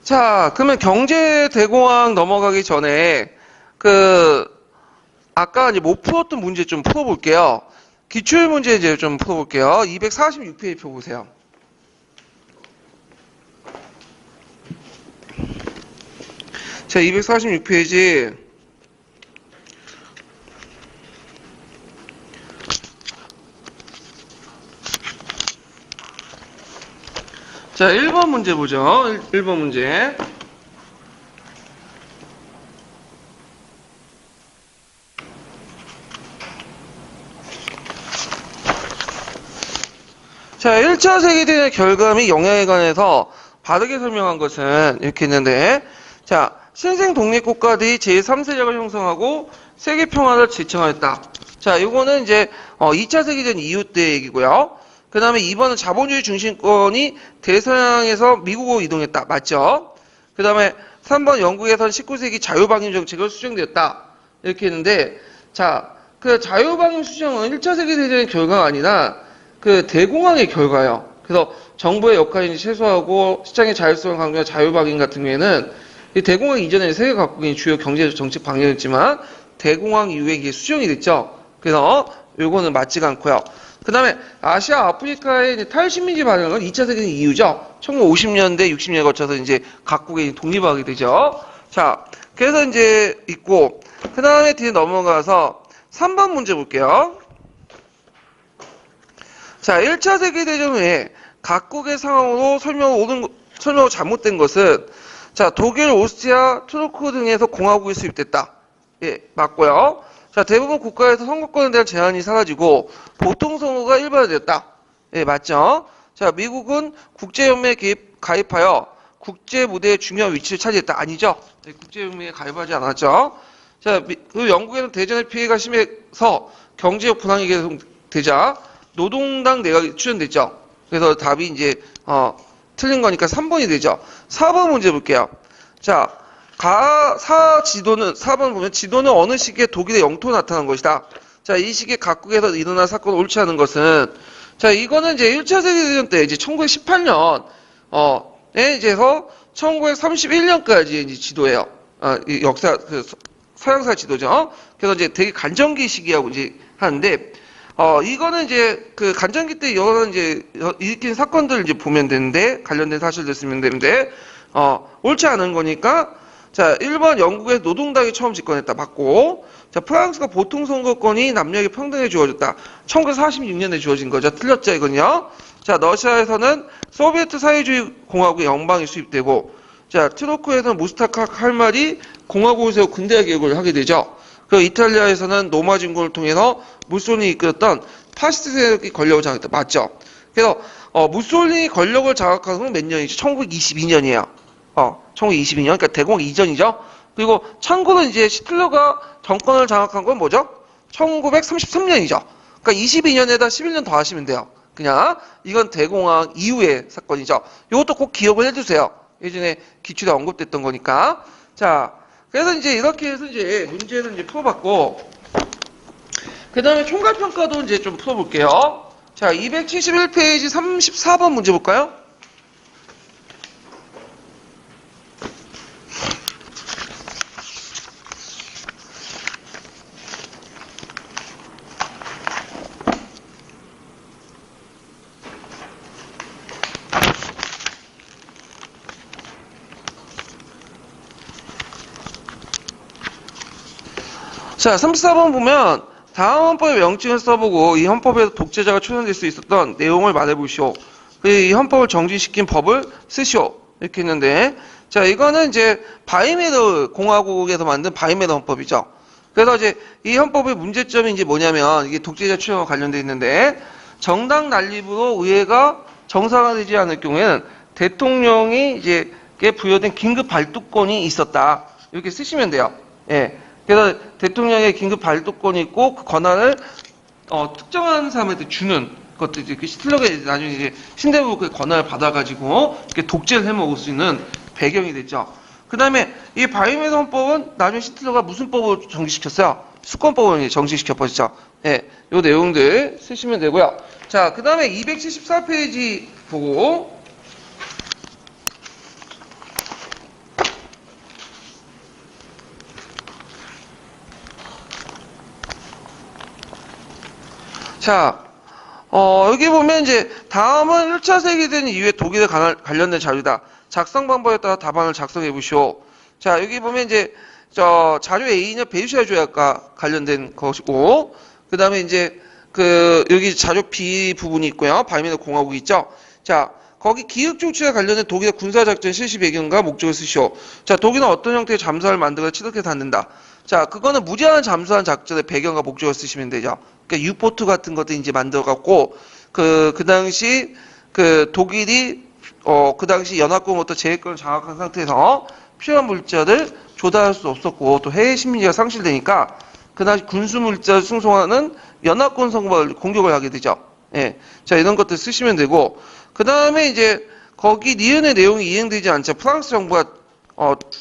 자, 그러면 경제 대공황 넘어가기 전에 아까 이제 못 풀었던 문제 좀 풀어볼게요. 기출 문제 이제 좀 풀어볼게요. 246페이지 펴보세요. 자, 246페이지. 자, 1번 문제 보죠. 1번 문제. 자, 1차 세계대전 결과및 영향에 관해서 바르게 설명한 것은 이렇게 있는데, 자, 신생 독립국가들이 제3세력을 형성하고 세계 평화를 지청하였다. 자, 요거는 이제 2차 세계대전 이후 때 얘기고요. 그 다음에 2번은 자본주의 중심권이 대서양에서 미국으로 이동했다. 맞죠? 그 다음에 3번 영국에서는 19세기 자유방임 정책을 수정되었다. 이렇게 했는데, 자, 그 자유방임 수정은 1차 세계대전의 결과가 아니라 그 대공황의 결과예요. 그래서 정부의 역할을 최소화하고 시장의 자율성을 강조한 자유방임 같은 경우에는 이 대공황 이전에 세계 각국이 주요 경제 정책 방향이었지만 대공황 이후에 이게 수정이 됐죠. 그래서 요거는 맞지가 않고요. 그 다음에 아시아, 아프리카의 탈식민지 발현은 2차 세계대전 이후죠. 1950년대, 60년에 거쳐서 이제 각국이 독립하게 되죠. 자, 그래서 이제 있고, 그 다음에 뒤에 넘어가서 3번 문제 볼게요. 자, 1차 세계대전 후에 각국의 상황으로 설명이 잘못된 것은, 자, 독일, 오스트리아, 투르크 등에서 공화국이 수립됐다. 예, 맞고요. 자, 대부분 국가에서 선거권에 대한 제한이 사라지고 보통 선거가 일반화되었다. 예, 맞죠? 자, 미국은 국제연맹에 가입하여 국제 무대에 중요한 위치를 차지했다. 아니죠? 네, 국제연맹에 가입하지 않았죠? 자, 그 영국에는 대전의 피해가 심해서 경제적 불황이 계속되자 노동당 내각이 출연됐죠. 그래서 답이 이제 틀린 거니까 3번이 되죠. 4번 문제 볼게요. 자, 지도는 4번 보면 지도는 어느 시기에 독일의 영토로 나타난 것이다. 자, 이 시기에 각국에서 일어난 사건을 옳지 않은 것은, 자, 이거는 이제 1차 세계대전 때 이제 1918년 이제서 1931년까지 이제 지도예요. 이 역사 서양사 지도죠. 그래서 이제 되게 간정기 시기하고 이제 하는데, 이거는 이제 그 간정기 때 여러 이제 일으킨 사건들 이제 보면 되는데, 관련된 사실들 쓰면 되는데, 옳지 않은 거니까, 자, 1번 영국에서 노동당이 처음 집권했다. 맞고, 자, 프랑스가 보통 선거권이 남녀에게 평등에 주어졌다. 1946년에 주어진 거죠. 틀렸죠, 이건요. 자, 러시아에서는 소비에트 사회주의 공화국의 영방이 수립되고, 자, 트로크에서는 무스타카 칼말이 공화국을 세워 근대화 개혁을 하게 되죠. 그리고 이탈리아에서는 노마 진군을 통해서 무솔리니 이끌었던 파시스트 세력이 권력을 장악했다. 맞죠? 그래서 무솔리니 권력을 장악한 건 몇 년이죠? 1922년이에요. 1922년, 그러니까 대공황 이전이죠. 그리고 참고로 이제 히틀러가 정권을 장악한 건 뭐죠? 1933년이죠. 그러니까 22년에다 11년 더 하시면 돼요. 그냥 이건 대공황 이후의 사건이죠. 이것도 꼭 기억을 해두세요. 예전에 기출에 언급됐던 거니까. 자, 그래서 이제 이렇게 해서 이제 문제는 이제 풀어봤고, 그 다음에 총괄평가도 이제 좀 풀어볼게요. 자, 271페이지 34번 문제 볼까요? 자, 34번 보면 다음 헌법의 명칭을 써보고 이 헌법에서 독재자가 초연될 수 있었던 내용을 말해보시오. 그리고 이 헌법을 정지시킨 법을 쓰시오. 이렇게 했는데, 자, 이거는 이제 바이메르 공화국에서 만든 바이메르 헌법이죠. 그래서 이제 이 헌법의 문제점이 이제 뭐냐면 이게 독재자 초연과 관련돼 있는데, 정당 난립으로 의회가 정상화되지 않을 경우에는 대통령이 이제 부여된 긴급 발두권이 있었다. 이렇게 쓰시면 돼요. 예. 그래서 대통령의 긴급 발두권이 있고 그 권한을 특정한 사람한테 주는 것도 이제 그 히틀러가 나중에 이제 신대부 그 권한을 받아가지고 이렇게 독재를 해먹을 수 있는 배경이 됐죠. 그 다음에 이 바이메르 헌법은 나중에 히틀러가 무슨 법을 정지시켰어요? 수권법을 정지시켜버렸죠. 예, 요 내용들 쓰시면 되고요. 자, 그 다음에 274페이지 보고. 자, 여기 보면 이제 다음은 1차 세계대전 이후에 독일에 관련된 자료다. 작성 방법에 따라 답안을 작성해 보시오. 자, 여기 보면 이제 자료 A는 배수시아 조약과 관련된 것이고, 그 다음에 이제 여기 자료 B 부분이 있고요. 바이에른 공화국이 있죠. 자, 거기 기획 조치와 관련된 독일의 군사작전 실시 배경과 목적을 쓰시오. 자, 독일은 어떤 형태의 잠수함을 만들어 치덕해서 닿는다. 자, 그거는 무제한 잠수함 작전의 배경과 목적을 쓰시면 되죠. 그러니까 유포트 같은 것도 이제 만들어갖고, 그 당시, 독일이, 그 당시 연합국으로부터 제해권을 장악한 상태에서 필요한 물자를 조달할 수 없었고, 또 해외 식민지가 상실되니까, 그 당시 군수 물자를 승송하는 연합군 성범을 공격을 하게 되죠. 예. 자, 이런 것들 쓰시면 되고, 그 다음에 이제, 거기 니은의 내용이 이행되지 않자 프랑스 정부가,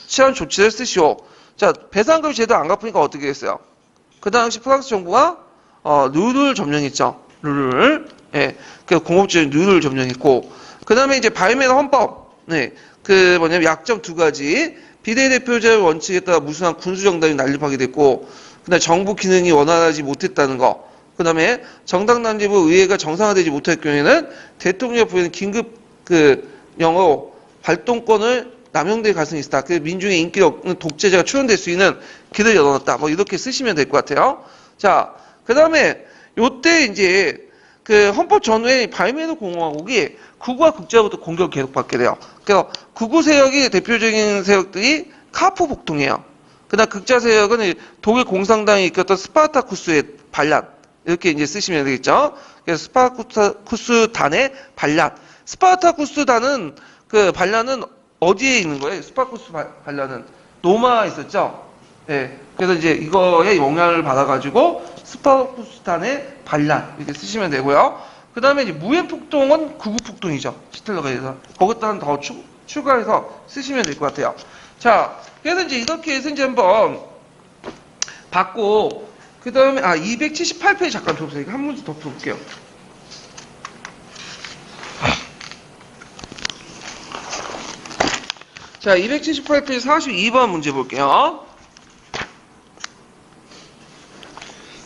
취한 조치를 쓰시오. 자, 배상금 제도 안 갚으니까 어떻게 했어요? 그 당시 프랑스 정부가, 룰을 점령했죠. 룰을. 예. 그 공업적인 룰을 점령했고, 그 다음에 이제 바이에른 헌법. 네. 약점 두 가지. 비례대표제의 원칙에 따라 무순한 군수정당이 난립하게 됐고, 그 다음에 정부 기능이 원활하지 못했다는 거. 그 다음에 정당 난립 후 의회가 정상화되지 못할 경우에는 대통령의 부여는 긴급 영어 발동권을 남용될 가능성이 있다. 민중의 인기 없는 독재자가 추론될 수 있는 길을 열어놨다. 뭐 이렇게 쓰시면 될 것 같아요. 자, 그 다음에 요때 이제 헌법 전후에 바이에른 공화국이 극우와 극자로부터 공격을 계속 받게 돼요. 그래서 극우 세력이 대표적인 세력들이 카프 복통이에요. 그다음 극자 세력은 독일 공산당이 이끌었던 스파르타쿠스의 반란 이렇게 이제 쓰시면 되겠죠. 그래서 스파르타쿠스단의 반란. 스파르타쿠스단은 반란은 어디에 있는 거예요? 스파르타쿠스 반란은 로마에 있었죠. 네. 그래서 이제 이거에 영향을 받아가지고 스파르타쿠스단의 반란 이렇게 쓰시면 되고요. 그 다음에 이제 무해폭동은 극우폭동이죠. 히틀러가 해서 거기다 더 추가해서 쓰시면 될 것 같아요. 자, 그래서 이제 이렇게 해서 이제 한번 받고 그 다음에 278페이지 잠깐 펴보세요. 이거 한 문제 더 풀어볼게요. 자, 278페이지 42번 문제 볼게요.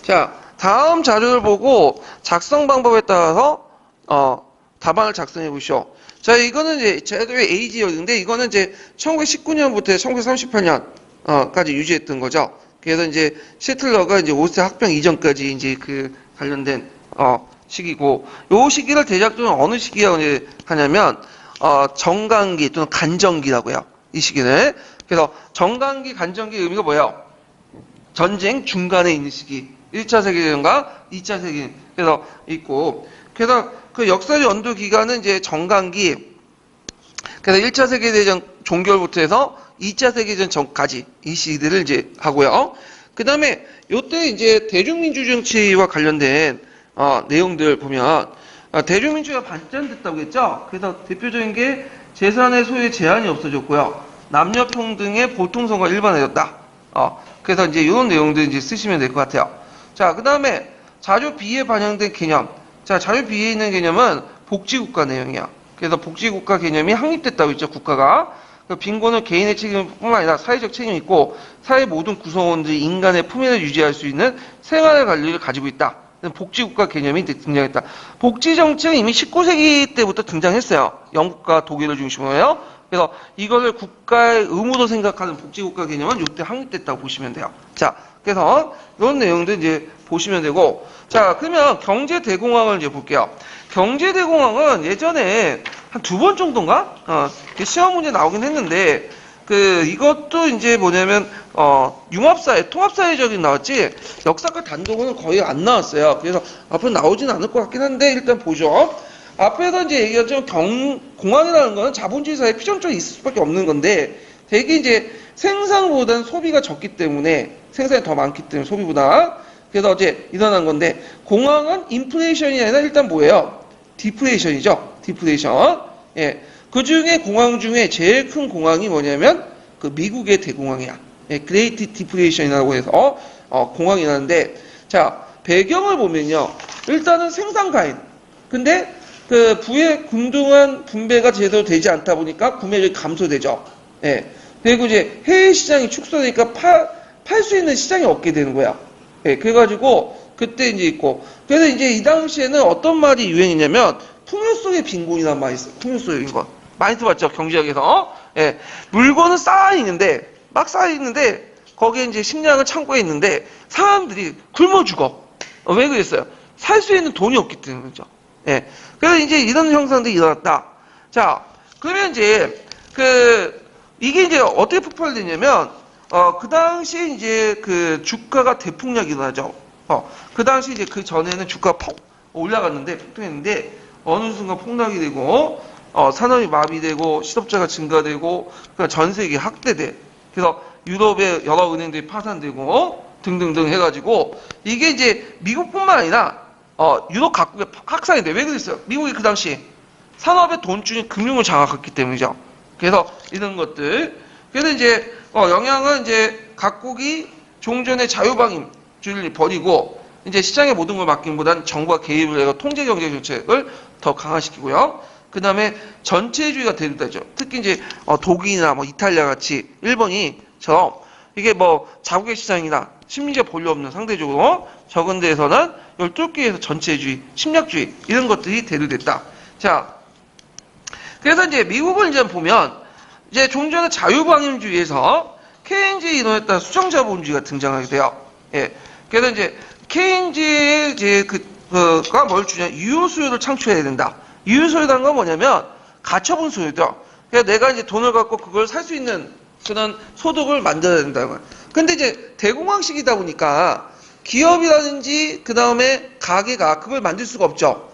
자, 다음 자료를 보고 작성 방법에 따라서 답안을 작성해 보시오. 자, 이거는 이제 자료의 A 지역인데 이거는 이제 1919년부터 1938년까지 유지했던 거죠. 그래서 이제 시틀러가 이제 오스트리아 합병 이전까지 이제 관련된 시기고, 요 시기를 대략적으로 어느 시기라고 하냐면 정강기 또는 간정기라고 해요. 이 시기를. 그래서 정강기, 간정기 의미가 뭐예요? 전쟁 중간에 있는 시기. 1차 세계대전과 2차 세계대전. 그래서 있고, 그래서 그 역사적 연도 기간은 이제 정강기, 그래서 1차 세계대전 종결부터 해서 2차 세계대전 전까지 이 시기들을 이제 하고요. 그 다음에 요때 이제 대중민주 정치와 관련된 내용들 보면 대중민주가 발전됐다고 했죠. 그래서 대표적인 게 재산의 소유에 제한이 없어졌고요. 남녀 평등의 보통선거가 일반화되었다. 그래서 이제 이런 내용들 이제 쓰시면 될 것 같아요. 자, 그 다음에 자료 B에 반영된 개념. 자, 자료 B에 있는 개념은 복지국가 내용이야. 그래서 복지국가 개념이 확립됐다고 했죠, 국가가. 빈곤은 개인의 책임뿐만 아니라 사회적 책임이 있고, 사회 모든 구성원들이 인간의 품위를 유지할 수 있는 생활의 관리를 가지고 있다. 복지국가 개념이 등장했다. 복지정책은 이미 19세기 때부터 등장했어요. 영국과 독일을 중심으로요. 그래서 이거를 국가의 의무로 생각하는 복지국가 개념은 이때 확립됐다고 보시면 돼요. 자, 그래서 이런 내용들 이제 보시면 되고, 자, 그러면 경제대공황을 이제 볼게요. 경제대공황은 예전에 한 2번 정도인가? 시험 문제 나오긴 했는데, 이것도 이제 뭐냐면, 융합사회, 통합사회적인 나왔지, 역사과 단독은 거의 안 나왔어요. 그래서 앞으로 나오진 않을 것 같긴 한데, 일단 보죠. 앞에서 이제 얘기했지만 공황이라는 거는 자본주의 사회에 필연적으로 있을 수밖에 없는 건데, 되게 이제 생산보다는 소비가 적기 때문에, 생산이 더 많기 때문에 소비보다. 그래서 어제 일어난 건데, 공황은 인플레이션이 아니라 일단 뭐예요? 디플레이션이죠. 디플레이션. 예. 그 중에 공황 중에 제일 큰 공황이 뭐냐면, 미국의 대공황이야. 예, 그레이트 디플레이션이라고 해서, 공황이라는데, 자, 배경을 보면요. 일단은 생산 가인. 근데, 부의 균등한 분배가 제대로 되지 않다 보니까 구매력이 감소되죠. 예. 그리고 이제 해외 시장이 축소되니까 팔 수 있는 시장이 없게 되는 거야. 예. 그래가지고, 그때 이제 있고. 그래서 이제 이 당시에는 어떤 말이 유행이냐면 풍요 속의 빈곤이라는 말이 있어요. 풍요 속의 빈곤. 많이 들어봤죠? 경제학에서. 예. 물건은 쌓아 있는데 막 쌓여 있는데 거기에 이제 식량은 창고에 있는데 사람들이 굶어 죽어. 왜 그랬어요? 살 수 있는 돈이 없기 때문이죠. 예. 그래서 이제 이런 형상들이 일어났다. 자, 그러면 이제 이게 이제 어떻게 폭발되냐면 그 당시에 이제 그 주가가 대폭락이 일어나죠. 그 당시 이제 그 전에는 주가가 퍽 올라갔는데 폭등했는데 어느 순간 폭락이 되고 산업이 마비되고 실업자가 증가되고 전 세계 확대돼. 그래서 유럽의 여러 은행들이 파산되고 등등등 해가지고 이게 이제 미국뿐만 아니라 유럽 각국에 확산이 돼. 왜 그랬어요? 미국이 그 당시 산업의 돈줄인 금융을 장악했기 때문이죠. 그래서 이런 것들. 그래서 이제 영향은 이제 각국이 종전의 자유방임주의를 버리고 이제 시장의 모든 걸 맡김보다는 정부가 개입을 해서 통제 경제 정책을 더 강화시키고요. 그 다음에 전체주의가 대두되죠. 특히 이제 독일이나 뭐 이탈리아 같이 일본이처럼 이게 뭐 자국의 시장이나 식민지가 본료 없는 상대적으로 적은 데에서는 12개에서 전체주의, 침략주의 이런 것들이 대두됐다. 자, 그래서 이제 미국을 이제 보면 이제 종전의 자유방임주의에서 케인즈의 이론에 따라 수정자본주의가 등장하게 돼요. 예. 그래서 이제 케인즈의 이제 그가 뭘 주냐? 유효수요를 창출해야 된다. 유효수요라는 건 뭐냐면 가처분 수요죠. 그러니까 내가 이제 돈을 갖고 그걸 살 수 있는 그런 소득을 만들어야 된다는 거예요. 근데 이제 대공황식이다 보니까 기업이라든지 그 다음에 가게가 그걸 만들 수가 없죠.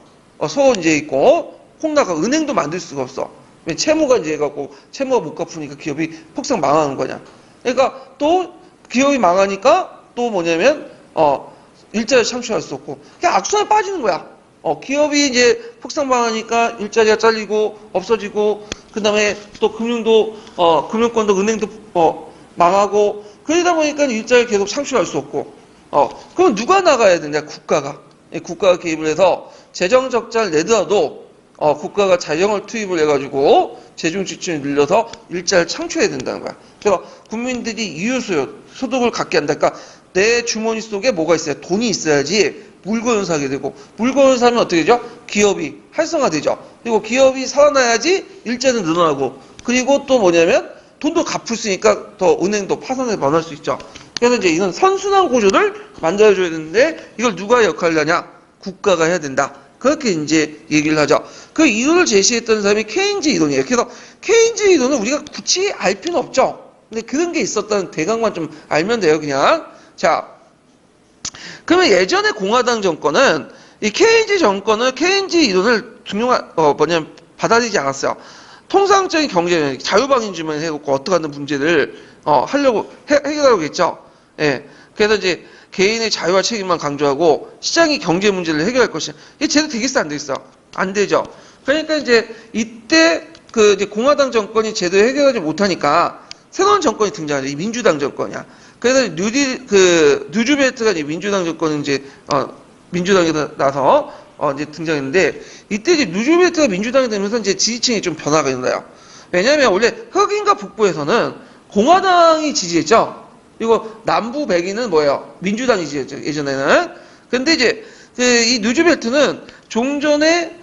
소 이제 있고 홍나가 은행도 만들 수가 없어. 왜 채무가 이제 해갖고 채무가 못 갚으니까 기업이 폭삭 망하는 거냐. 그러니까 또 기업이 망하니까 또 뭐냐면 일자리 창출할 수 없고 그냥 악순환에 빠지는 거야. 기업이 이제 폭삭 망하니까 일자리가 잘리고 없어지고 그 다음에 또 금융도 금융권도 은행도 망하고 그러다 보니까 일자리 계속 창출할 수 없고 그럼 누가 나가야 되냐? 국가가 개입을 해서 재정 적자를 내더라도 국가가 재정을 투입을 해가지고 재정 지출을 늘려서 일자리를 창출해야 된다는 거야. 그래서 국민들이 유효수요 소득을 갖게 한다. 그러니까 내 주머니 속에 뭐가 있어야 돈이 있어야지 물건을 사게 되고 물건을 사면 어떻게 되죠? 기업이 활성화되죠. 그리고 기업이 살아나야지 일자리는 늘어나고 그리고 또 뭐냐면 돈도 갚을 수 있으니까 더 은행도 파산에 변할 수 있죠. 그래서 이제 이런 선순환 구조를 만들어줘야 되는데 이걸 누가 역할을 하냐? 국가가 해야 된다. 그렇게 이제 얘기를 하죠. 그 이론을 제시했던 사람이 케인즈 이론이에요. 그래서 케인즈 이론은 우리가 굳이 알 필요는 없죠. 근데 그런 게 있었다는 대강만 좀 알면 돼요, 그냥. 자, 그러면 예전에 공화당 정권은 이 케인즈 정권은 케인즈 이론을 받아들이지 않았어요. 통상적인 경제 자유방임주의만 해갖고 어떻게 하는 문제를 하려고 해결하려고 했죠. 예. 그래서 이제 개인의 자유와 책임만 강조하고 시장이 경제 문제를 해결할 것이야. 이게 제대로 되겠어, 안 되겠어? 안 되죠. 그러니까 이제 이때 이제 공화당 정권이 제대로 해결하지 못하니까 새로운 정권이 등장하죠. 이 민주당 정권이야. 그래서 누즈벨트가 이제 민주당 정권은 이제 민주당에 나서 이제 등장했는데 이때 이제 누즈벨트가 민주당이 되면서 이제 지지층이 좀 변화가 일어나요. 왜냐하면 원래 흑인과 북부에서는 공화당이 지지했죠. 그리고 남부 백인은 뭐예요? 민주당이 지지했죠. 예전에는. 근데 이제 이 누즈벨트는 종전에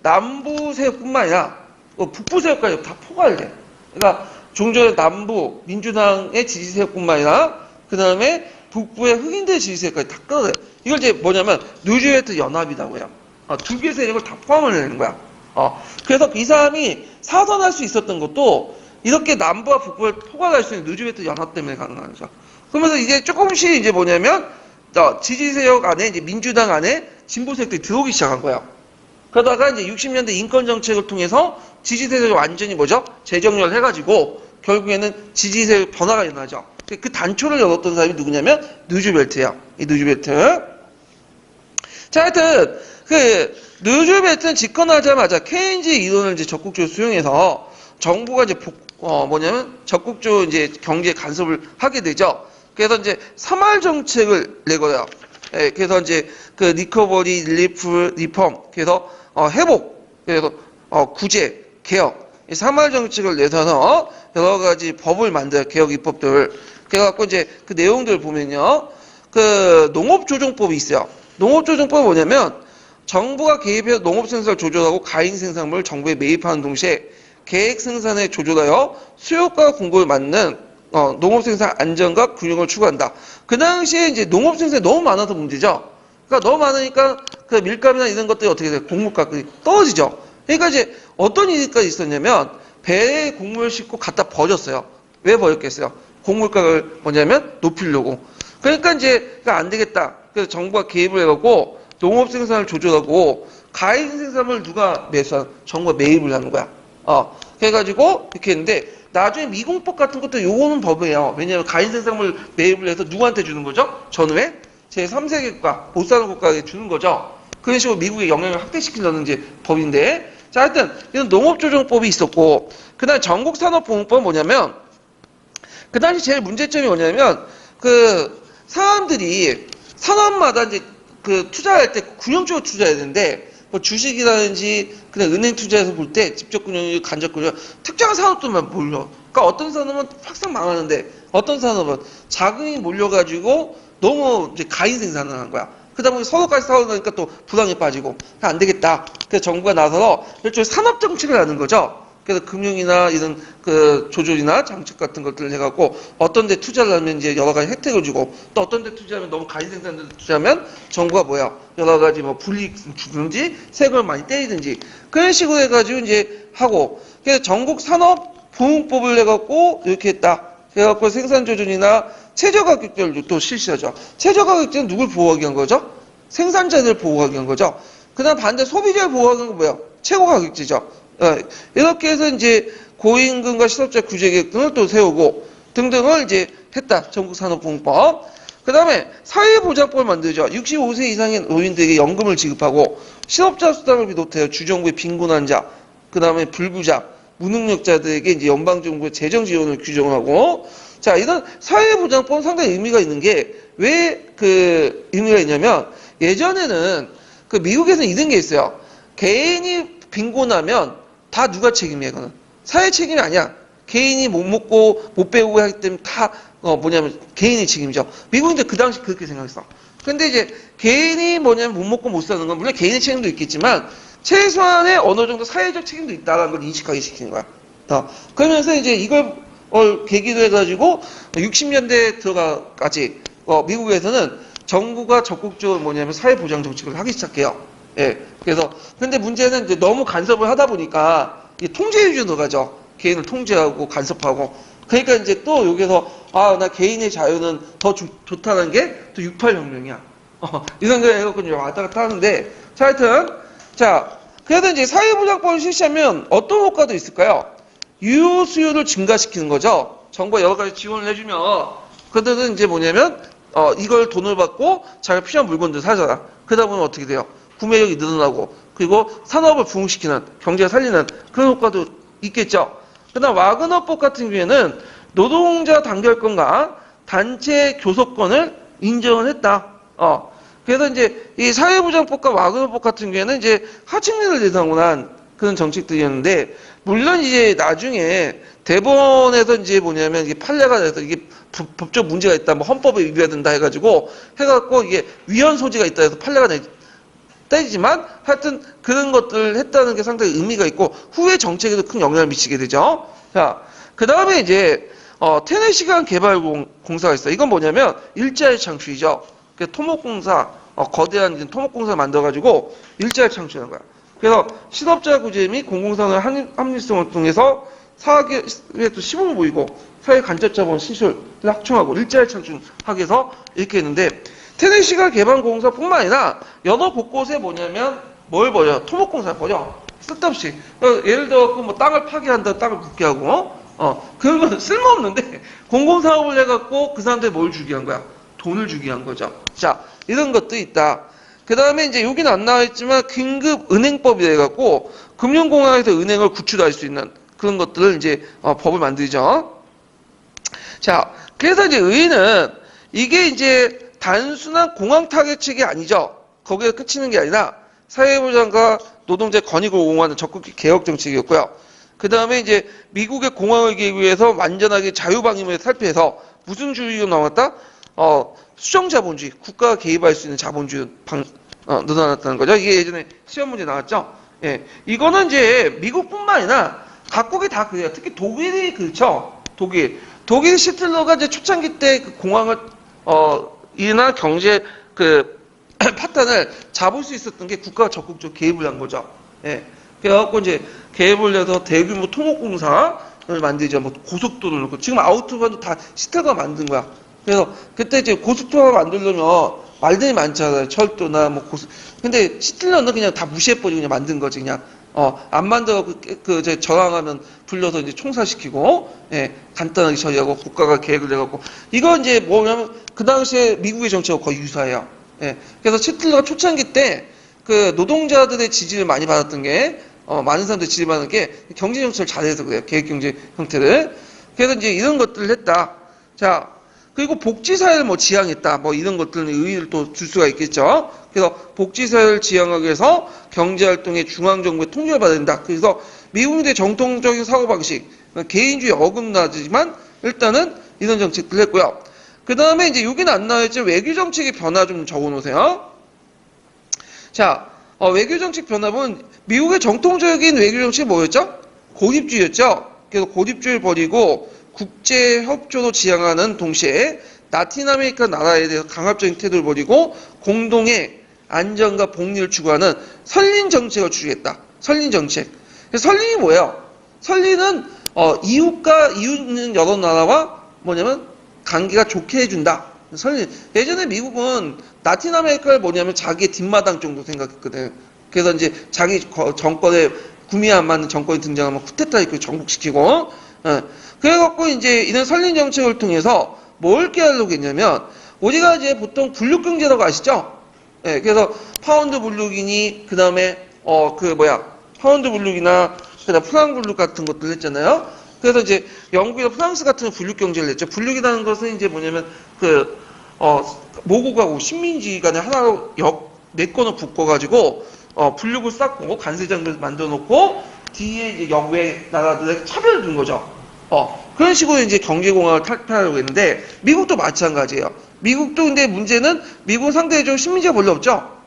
남부 세력뿐만 아니라 북부 세력까지 다 포괄돼. 그러니까 종전의 남부 민주당의 지지 세력뿐만 아니라 그 다음에 북부의 흑인들 지지 세력까지 다 끌어내. 이걸 이제 뭐냐면 누즈벨트 연합이라고 해요. 두 개 세력을 다 포함을 내는 거야. 그래서 이 사람이 사선할 수 있었던 것도 이렇게 남부와 북부를 포괄할 수 있는 누즈벨트 연합 때문에 가능한 거죠. 그러면서 이제 조금씩 이제 뭐냐면 지지 세력 안에 이제 민주당 안에 진보 세력들이 들어오기 시작한 거예요. 그러다가 이제 60년대 인권 정책을 통해서 지지 세력이 완전히 재정렬 해가지고 결국에는 지지 세력 변화가 일어나죠. 그 단초를 열었던 사람이 누구냐면 누즈벨트예요. 이 누즈벨트. 자, 하여튼 누즈벨트는 집권하자마자 케인즈 이론을 이제 적극적으로 수용해서 정부가 이제 적극적으로 이제 경제 간섭을 하게 되죠. 그래서 이제 3할 정책을 내거든요. 예, 그래서 이제 리커버리, 리폼, 그래서 회복, 그래서 구제, 개혁, 이 3할 정책을 내서서 여러 가지 법을 만들어요. 개혁 입법들. 그래갖고 이제 그 내용들을 보면요. 그 농업조정법이 있어요. 농업조정법은 뭐냐면 정부가 개입해서 농업 생산을 조절하고 가인 생산물을 정부에 매입하는 동시에 계획 생산에 조절하여 수요과 공급을 맞는 농업 생산 안정과 균형을 추구한다. 그 당시에 이제 농업 생산이 너무 많아서 문제죠. 그러니까 너무 많으니까 그 밀감이나 이런 것들이 어떻게 돼요? 곡물가격이 떨어지죠. 그러니까 이제 어떤 일이 있었냐면 배에 곡물을 싣고 갖다 버렸어요. 왜 버렸겠어요? 곡물가를 뭐냐면 높이려고. 그러니까 이제 그러니까 안 되겠다. 그래서 정부가 개입을 해갖고 농업 생산을 조절하고 가인 생산을 누가 매수한? 정부가 매입을 하는 거야. 그래가지고 이렇게 했는데 나중에 미공법 같은 것도 요거는 법이에요. 왜냐하면 가인 생산물 매입을 해서 누구한테 주는 거죠? 전후에 제3세계 국가, 보사노국가에 주는 거죠. 그런 식으로 미국의 영향을 확대시키려는 이제 법인데, 자, 하여튼 이런 농업조정법이 있었고, 그다음 전국산업보험법은 뭐냐면 그 당시 제일 문제점이 뭐냐면 그 사람들이 산업마다 이제 그 투자할 때 균형적으로 투자해야 되는데 뭐 주식이라든지 그냥 은행 투자해서 볼 때 직접 금융, 간접 금융 특정한 산업들만 몰려. 그러니까 어떤 산업은 확상 망하는데 어떤 산업은 자금이 몰려가지고 너무 이제 가인 생산을 하는 거야. 그러다 보니 서로까지 싸우니까 또 부담이 빠지고 안 되겠다. 그래서 정부가 나서서 일종의 산업 정책을 하는 거죠. 그래서 금융이나 이런 그 조절이나 장치 같은 것들을 해갖고 어떤 데 투자를 하면 이제 여러 가지 혜택을 주고 또 어떤 데 투자하면 너무 가인 생산에 투자하면 정부가 뭐야 여러 가지 뭐 불이익 주든지 세금을 많이 떼이든지 그런 식으로 해가지고 이제 하고 그래서 전국 산업 보험법을 해갖고 이렇게 했다. 그래갖고 생산 조절이나 최저 가격제를 또 실시하죠. 최저 가격제는 누굴 보호하기 위한 거죠? 생산자들 보호하기 위한 거죠. 그다음 반대 소비자를 보호하기 위한 건 뭐예요? 최고 가격제죠. 이렇게 해서 이제 고임금과 실업자 규제 계획 등을 또 세우고 등등을 이제 했다. 전국산업보험법. 그 다음에 사회보장법을 만들죠. 65세 이상의 노인들에게 연금을 지급하고 실업자 수당을 비롯하여 주정부의 빈곤한 자, 그 다음에 불구자, 무능력자들에게 이제 연방정부의 재정 지원을 규정을 하고 자, 이런 사회보장법은 상당히 의미가 있는 게 왜 그 의미가 있냐면 예전에는 그 미국에서는 이런 게 있어요. 개인이 빈곤하면 다 누가 책임이에요, 이거는? 사회 책임이 아니야. 개인이 못 먹고, 못 배우고 하기 때문에 다, 뭐냐면, 개인이 책임이죠. 미국인들 그 당시 그렇게 생각했어. 근데 이제, 개인이 뭐냐면, 못 먹고 못 사는 건, 물론 개인의 책임도 있겠지만, 최소한의 어느 정도 사회적 책임도 있다는 걸 인식하게 시키는 거야. 그러면서 이제 이걸, 계기로 해가지고, 60년대 들어가까지, 미국에서는 정부가 적극적으로 뭐냐면, 사회보장 정책을 하기 시작해요. 예. 그래서, 근데 문제는 이제 너무 간섭을 하다 보니까, 이게 통제 위주로 들어가죠. 개인을 통제하고 간섭하고. 그러니까 이제 또 여기서, 나 개인의 자유는 더 좋다는 게 또 68혁명이야. 이런 거 해갖고 이제 왔다 갔다 하는데, 자, 하여튼, 자, 그래도 이제 사회보장법을 실시하면 어떤 효과도 있을까요? 유효 수요를 증가시키는 거죠. 정부가 여러 가지 지원을 해주면, 그들은 이제 뭐냐면, 이걸 돈을 받고 자기가 필요한 물건들 사잖아. 그러다 보면 어떻게 돼요? 구매력이 늘어나고 그리고 산업을 부흥시키는 경제를 살리는 그런 효과도 있겠죠. 그다음 와그너법 같은 경우에는 노동자 단결권과 단체 교섭권을 인정을 했다. 그래서 이제 이 사회보장법과 와그너법 같은 경우에는 이제 하층민을 대상으로 한 그런 정책들이었는데 물론 이제 나중에 대법원에서 이제 뭐냐면 이게 판례가 돼서 이게 법적 문제가 있다, 뭐 헌법에 위배된다 해가지고 이게 위헌 소지가 있다 해서 판례가 때리지만 하여튼 그런 것들을 했다는 게 상당히 의미가 있고 후에 정책에도 큰 영향을 미치게 되죠. 자, 그 다음에 이제 테네시간 개발공사가 있어요. 이건 뭐냐면 일자리 창출이죠. 토목공사, 거대한 토목공사를 만들어가지고 일자리 창출하는 거야. 그래서 실업자 구제 및 공공산업 합리성을 통해서 사회에 또 시범을 보이고 사회 간접자본 시설을 확충하고 일자리 창출하기 위해서 이렇게 했는데 테네시가 개발공사뿐만 아니라 여러 곳곳에 뭐냐면 뭘 버려? 토목공사를 버려. 쓸데없이. 예를 들어 뭐 땅을 파괴한다, 땅을 굳게 하고 그런 건 쓸모없는데 공공사업을 해갖고 그 사람들이 뭘 주기 위한 거야? 돈을 주기 위한 거죠. 자, 이런 것도 있다. 그 다음에 이제 여기는 안 나와 있지만 긴급은행법이 돼갖고 금융공항에서 은행을 구출할 수 있는 그런 것들을 이제 법을 만들죠. 자, 그래서 이제 의의는 이게 이제 단순한 공항 타겟책이 아니죠. 거기에 그치는 게 아니라 사회보장과 노동자 권익을 옹호하는 적극 개혁 정책이었고요. 그 다음에 이제 미국의 공항을 기기 위해서 완전하게 자유방임을 살피해서 무슨 주의가 나왔다? 수정 자본주의, 국가가 개입할 수 있는 자본주의 늘어났다는 거죠. 이게 예전에 시험 문제 나왔죠. 예, 이거는 이제 미국뿐만 아니라 각국이 다 그래요. 특히 독일이 그렇죠. 독일 시틀러가 이제 초창기 때 그 공항을 이나 경제 그 파탄을 잡을 수 있었던 게 국가가 적극적으로 개입을 한 거죠. 예, 그래갖고 이제 개입을 해서 대규모 토목공사를 만들죠. 뭐 고속도로를 넣고 지금 아우토반도 다 시틀러가 만든 거야. 그래서 그때 이제 고속도로 만들려면 말들이 많잖아요. 철도나 뭐 근데 시틀러는 그냥 다 무시해버리고 그냥 만든 거지. 그냥 안 만들어 저항하면 불러서 이제 총살시키고, 예, 간단하게 처리하고 국가가 계획을 내갖고 이거 이제 뭐냐면 그 당시에 미국의 정책과 거의 유사해요. 예, 그래서 시틀러가 초창기 때 그 노동자들의 지지를 많이 받았던 게 많은 사람들이 지지를 받는 게 경제 정책을 잘해서 그래요. 계획 경제 형태를. 그래서 이제 이런 것들을 했다. 자, 그리고 복지사회를 뭐 지향했다. 뭐 이런 것들은 의의를 또 줄 수가 있겠죠. 그래서 복지사회를 지향하기 위해서 경제활동의 중앙정부의 통제를 받아야 된다. 그래서 미국의 정통적인 사고방식, 개인주의 어긋나지만 일단은 이런 정책들을 했고요. 그 다음에 이제 여기는 안 나와있지만 외교정책의 변화 좀 적어놓으세요. 자, 외교정책 변화 보면 미국의 정통적인 외교정책이 뭐였죠? 고립주의였죠. 그래서 고립주의를 버리고 국제협조로 지향하는 동시에 라틴 아메리카 나라에 대해서 강압적인 태도를 버리고 공동의 안전과 복리를 추구하는 선린 정책을 추구했다. 선린 정책. 선린이 뭐예요? 선린은 이웃 있는 여러 나라와 뭐냐면 관계가 좋게 해준다. 선린. 예전에 미국은 라틴 아메리카를 뭐냐면 자기의 뒷마당 정도 생각했거든. 그래서 이제 자기 정권에 구미에 안 맞는 정권이 등장하면 쿠데타 일으키고 정복시키고, 그래갖고 이제 이런 선린 정책을 통해서 뭘 깨하려고 했냐면, 우리가 이제 보통 분류경제라고 아시죠? 예, 그래서 파운드 분류기니, 그 다음에, 파운드 분류기나, 그 다음 프랑 분류 같은 것들 했잖아요? 그래서 이제 영국이나 프랑스 같은 분류경제를 했죠. 분류기라는 것은 이제 뭐냐면, 모국하고 식민지 간에 하나로 내거는 묶어가지고, 분류를 쌓고, 간세장을 만들어 놓고, 뒤에 이제 영외 나라들의 차별을 둔 거죠. 그런 식으로 이제 경제공학을 탈피하려고 했는데, 미국도 마찬가지예요. 미국도 근데 문제는, 미국은 상대적으로 식민지가 별로 없죠?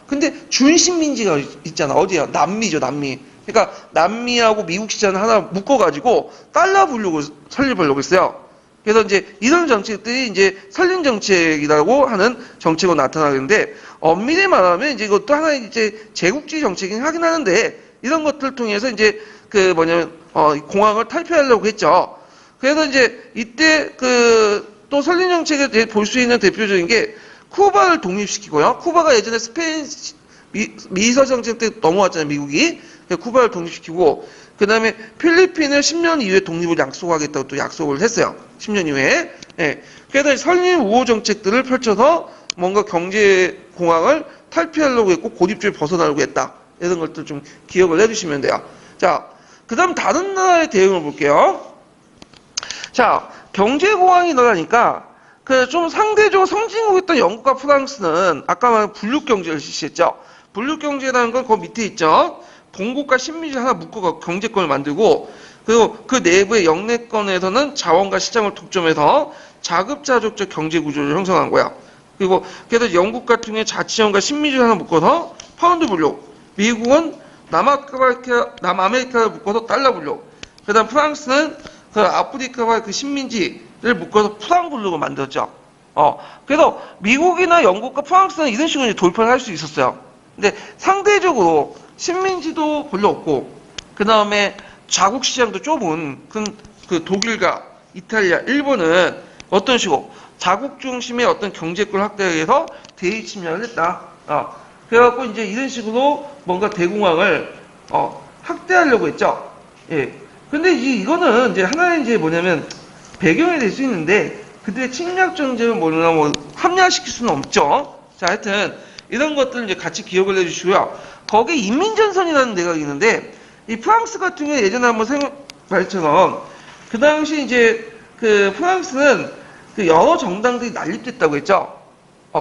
근데 준식민지가 있잖아. 어디야? 남미죠, 남미. 그러니까, 남미하고 미국 시장을 하나 묶어가지고, 달러 분류를 설립하려고 했어요. 그래서 이제 이런 정책들이 이제 선린 정책이라고 하는 정책으로 나타나는데, 엄밀히 말하면 이제 이것도 하나의 이제 제국주의 정책이긴 하긴 하는데, 이런 것들을 통해서 이제 공항을 탈피하려고 했죠. 그래서 이제 이때 또 선린 정책에 볼 수 있는 대표적인 게 쿠바를 독립시키고요. 쿠바가 예전에 스페인 미서 정책 때 넘어왔잖아요, 미국이. 쿠바를 독립시키고, 그 다음에 필리핀을 10년 이후에 독립을 약속하겠다고 또 약속을 했어요. 10년 이후에. 예. 그래서 선린 우호 정책들을 펼쳐서 뭔가 경제공항을 탈피하려고 했고, 고립주의 벗어나려고 했다. 이런 것들 좀 기억을 해주시면 돼요. 자, 그 다음 다른 나라의 대응을 볼게요. 자, 경제공황이 일어나니까 좀 상대적으로 선진국이었던 영국과 프랑스는 아까 말한 분류경제를 실시했죠. 분류경제라는 건 그 밑에 있죠. 동국과 식민지 하나 묶어서 경제권을 만들고, 그리고 그 내부의 영내권에서는 자원과 시장을 독점해서 자급자족적 경제구조를 형성한 거야. 그리고 그래서 영국 같은 경우에 자치형과 식민지를 하나 묶어서 파운드 분류, 미국은 남아메리카를 묶어서 달러 분류, 그 다음 프랑스는 그 아프리카와 그 식민지를 묶어서 프랑 분류를 만들었죠. 그래서 미국이나 영국과 프랑스는 이런 식으로 돌파를 할 수 있었어요. 근데 상대적으로 식민지도 별로 없고, 그 다음에 자국 시장도 좁은 그 독일과 이탈리아, 일본은 어떤 식으로 자국 중심의 어떤 경제권 확대에 의해서 대의 침략을 했다. 그래갖고 이제 이런 식으로 뭔가 대공황을 확대하려고 했죠. 예. 근데 이거는 이제 하나의 이제 뭐냐면 배경이 될 수 있는데, 그들의 침략 정책을 뭐냐 합리화시킬 수는 없죠. 자, 하여튼 이런 것들 이제 같이 기억을 해주시고요. 거기에 인민전선이라는 데가 있는데, 이 프랑스 같은 경우에 예전에 한번 말처럼 그 당시 이제 그 프랑스는 그 여러 정당들이 난립됐다고 했죠.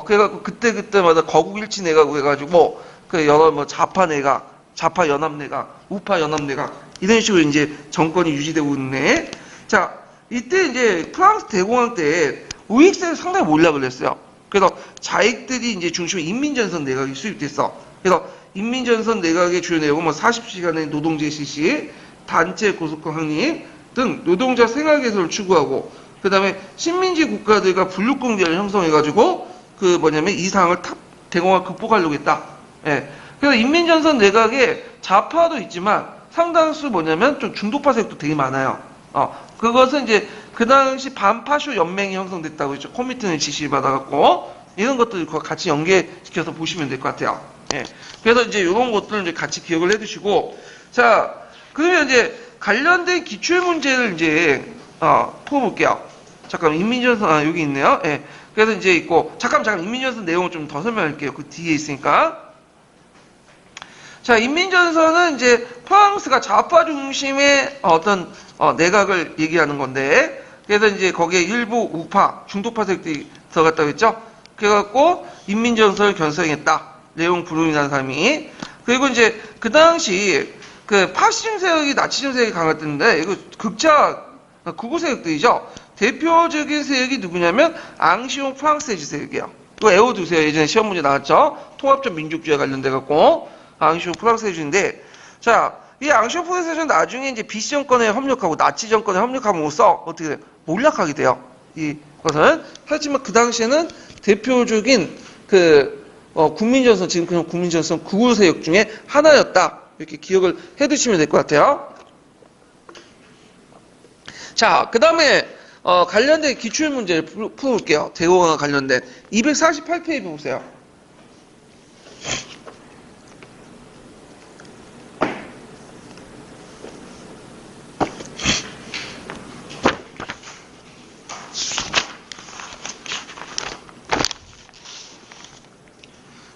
그래갖고 그때마다 거국일치 내각 해가지고 그 여러 뭐 좌파 내각, 좌파 연합 내각, 우파 연합 내각 이런 식으로 이제 정권이 유지되고 있네. 자, 이때 이제 프랑스 대공황 때 우익세를 상당히 몰락을 했어요. 그래서 자익들이 이제 중심에 인민전선 내각이 수립됐어. 그래서 인민전선 내각의 주요 내용은 뭐 40시간의 노동제 실시, 단체 고속화 확립 등 노동자 생활 개선을 추구하고, 그 다음에 식민지 국가들과 분류공제를 형성해가지고 그 뭐냐면 이 상황을 대공화 극복하려고 했다. 예. 그래서 인민전선 내각에 좌파도 있지만 상당수 뭐냐면 좀 중도파 세력도 되게 많아요. 그것은 이제 그 당시 반파쇼 연맹이 형성됐다고 했죠. 코미트는 지시받아갖고 이런 것들 같이 연계시켜서 보시면 될 것 같아요. 예. 그래서 이제 이런 것들을 이제 같이 기억을 해두시고, 자 그러면 이제 관련된 기출 문제를 이제 풀어볼게요. 잠깐 인민전선 여기 있네요. 예. 그래서 이제 있고 잠깐 인민전선 내용을 좀 더 설명할게요. 그 뒤에 있으니까. 자, 인민전선은 이제 프랑스가 좌파 중심의 어떤 내각을 얘기하는 건데, 그래서 이제 거기에 일부 우파, 중도파 세력들이 들어갔다고 했죠. 그래갖고 인민전선을 견성했다. 레옹 브룸이라는 사람이. 그리고 이제 그 당시 그 파시즘 세력이 나치즘 세력이 강했던데, 이거 극우 세력들이죠. 대표적인 세력이 누구냐면 앙시옹 프랑세지 세력이에요. 이거 외워두세요. 예전에 시험 문제 나왔죠. 통합적 민족주의에 관련돼 갖고. 앙시옹 프랑세주인데, 자, 이 앙시옹 프랑세주는 나중에 이제 비시 정권에 협력하고 나치 정권에 협력함으로써 어떻게 돼요? 몰락하게 돼요. 이것은. 하지만 그 당시에는 대표적인 국민전선, 지금 그냥 국민전선 극우 세력 중에 하나였다. 이렇게 기억을 해두시면 될 것 같아요. 자, 그 다음에 관련된 기출문제를 풀어볼게요. 대공과 관련된 248페이지 보세요.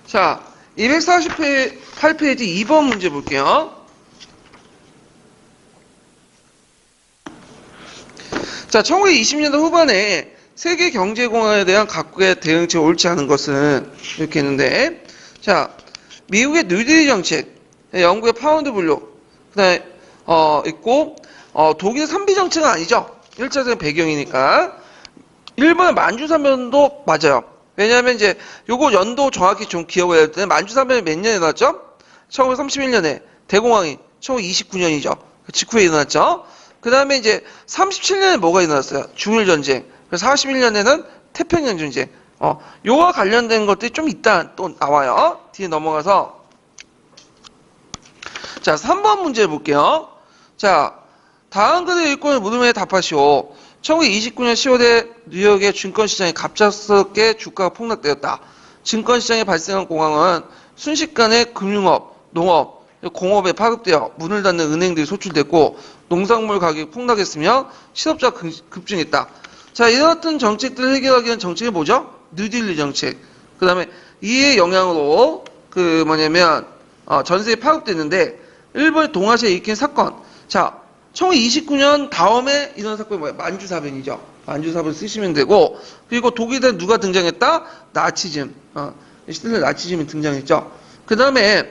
자, 248페이지 2번 문제 볼게요. 자, 1920년대 후반에 세계 경제공황에 대한 각국의 대응책이 옳지 않은 것은 이렇게 했는데, 자, 미국의 뉴딜 정책, 영국의 파운드 블루, 그 다음에, 있고, 독일의 3B 정책은 아니죠. 1차 세계 배경이니까. 일본의 만주사변도 맞아요. 왜냐하면 이제 요거 연도 정확히 좀 기억을 해야 될 텐데, 만주사변이 몇 년에 일어났죠? 1931년에, 대공황이 1929년이죠. 직후에 일어났죠. 그 다음에 이제 37년에 뭐가 일어났어요? 중일전쟁. 그래서 41년에는 태평양 전쟁. 요와 관련된 것들이 좀 이따 또 나와요. 뒤에 넘어가서. 자, 3번 문제 볼게요. 자, 다음 글의 일꾼을 물음에 답하시오. 1929년 10월에 뉴욕의 증권시장이 갑작스럽게 주가가 폭락되었다. 증권시장에 발생한 공황은 순식간에 금융업, 농업, 공업에 파급되어 문을 닫는 은행들이 소출됐고 농작물 가격이 폭락했으며 실업자가 급증했다. 자, 이런 정책들을 해결하기 위한 정책이 뭐죠? 뉴딜리 정책. 그 다음에 이의 영향으로 전세에 파급됐는데 일본의 동아시아에 일으킨 사건. 자, 1929년 다음에 이런 사건이 뭐예요? 만주사변이죠. 만주사변 쓰시면 되고, 그리고 독일에 누가 등장했다? 나치즘. 히틀러 나치즘이 등장했죠. 그 다음에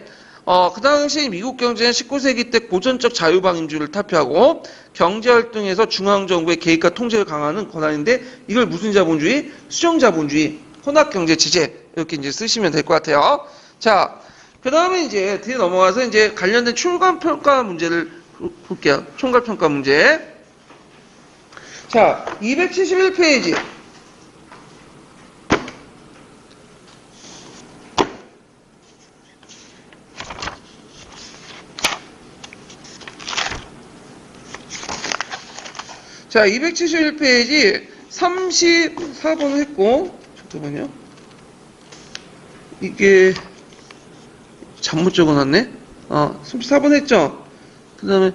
그 당시 미국 경제는 19세기 때 고전적 자유방임주의를 탈피하고 경제활동에서 중앙정부의 개입과 통제를 강화하는 권한인데, 이걸 무슨 자본주의? 수정자본주의, 혼합경제체제, 이렇게 이제 쓰시면 될 것 같아요. 자, 그 다음에 이제 뒤에 넘어가서 이제 관련된 총괄평가 문제를 볼게요. 총괄평가 문제. 자, 271페이지. 자, 271페이지 34번 했고, 잠깐만요. 이게 잘못 적어놨네? 34번 했죠? 그 다음에,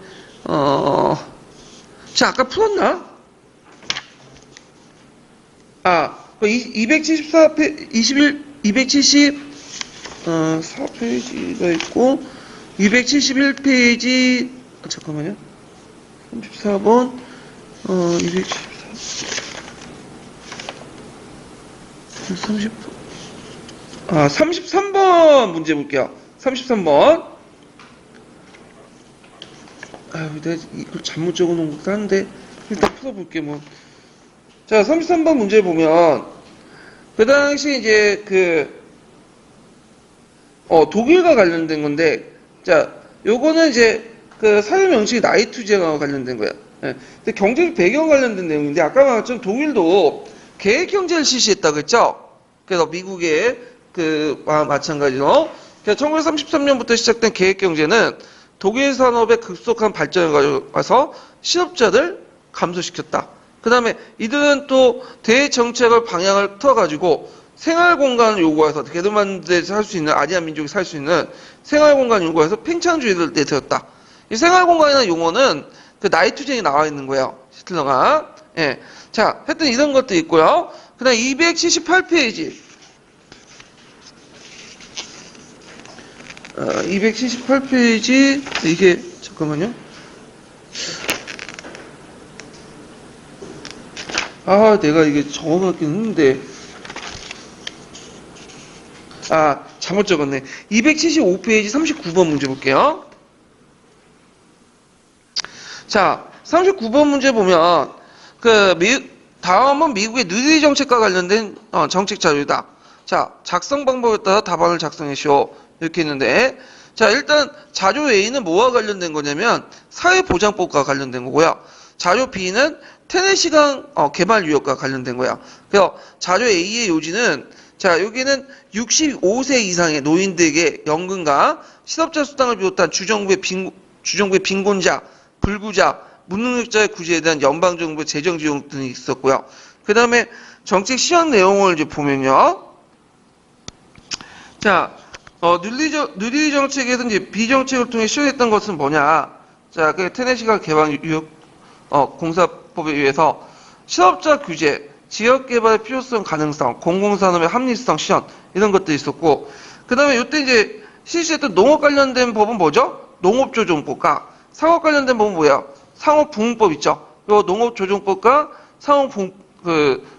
자, 아까 풀었나? 274페이지가 있고, 271페이지, 잠깐만요. 34번, 33번 문제 볼게요. 33번. 내가 이걸 잘못 적어놓은 것도 한데, 일단 풀어볼게, 뭐. 자, 33번 문제 보면, 그 당시 이제 독일과 관련된 건데, 자, 요거는 이제 사유 명칭이 나이투쟁하고 관련된 거야. 예. 근데 경제적 배경 관련된 내용인데, 아까 말한 것처럼 독일도 계획 경제를 실시했다고 했죠? 그래서 미국의 마찬가지로. 1933년부터 시작된 계획 경제는 독일 산업의 급속한 발전을 가져와서 실업자들 감소시켰다. 그 다음에 이들은 또 대정책을 방향을 틀어가지고 생활 공간을 요구해서 게르만들에서 살 수 있는 아리안 민족이 살 수 있는 생활 공간을 요구해서 팽창주의를 내세웠다. 이 생활 공간이라는 용어는 나이투쟁이 나와 있는 거예요. 히틀러가. 예. 자, 하여튼 이런 것도 있고요. 그 다음 278페이지. 278페이지. 이게, 잠깐만요. 내가 이게 적어놨긴 했는데. 잘못 적었네. 275페이지 39번 문제 볼게요. 자, 39번 문제 보면, 다음은 미국의 뉴딜 정책과 관련된 정책 자료다. 자, 작성 방법에 따라 답안을 작성해시오. 이렇게 했는데, 자, 일단 자료 A는 뭐와 관련된 거냐면, 사회보장법과 관련된 거고요. 자료 B는 테네시강 개발 유역과 관련된 거야. 그래서 자료 A의 요지는, 자, 여기는 65세 이상의 노인들에게 연금과 실업자 수당을 비롯한 주정부의 빈곤자, 불구자, 무능력자의 구제에 대한 연방정부의 재정 지원 등이 있었고요. 그 다음에 정책 시행 내용을 이제 보면요. 자, 뉴딜 정책에서 이제 비정책을 통해 시행했던 것은 뭐냐. 자, 테네시강 개발 유역, 공사법에 의해서 실업자 규제, 지역개발의 필요성 가능성, 공공산업의 합리성 시현, 이런 것들이 있었고, 그 다음에 이때 이제 실시했던 농업 관련된 법은 뭐죠? 농업조정법과, 상업 관련된 법은 뭐예요? 상업부흥법 있죠? 요 농업조정법과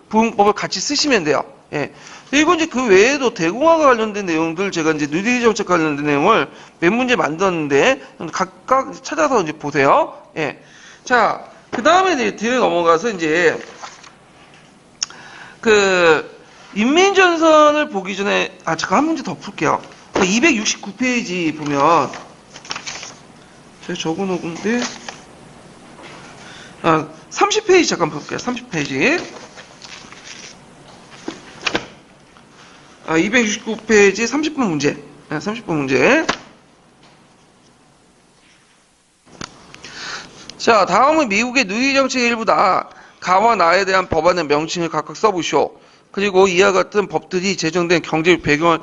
부흥법을 같이 쓰시면 돼요. 예. 그리고 이제 그 외에도 대공화과 관련된 내용들, 제가 이제 뉴딜 정책 관련된 내용을 몇 문제 만들었는데, 각각 찾아서 이제 보세요. 예. 자, 그 다음에 이제 뒤에 넘어가서 이제, 인민전선을 보기 전에, 잠깐 한 문제 더 풀게요. 269페이지 보면, 제가 적어놓은 건데, 30페이지 잠깐 볼게요. 30페이지. 269페이지 30분 문제. 30분 문제. 자, 다음은 미국의 누리 정책의 일부다. 가와 나에 대한 법안의 명칭을 각각 써보시오. 그리고 이와 같은 법들이 제정된 경제적 배경을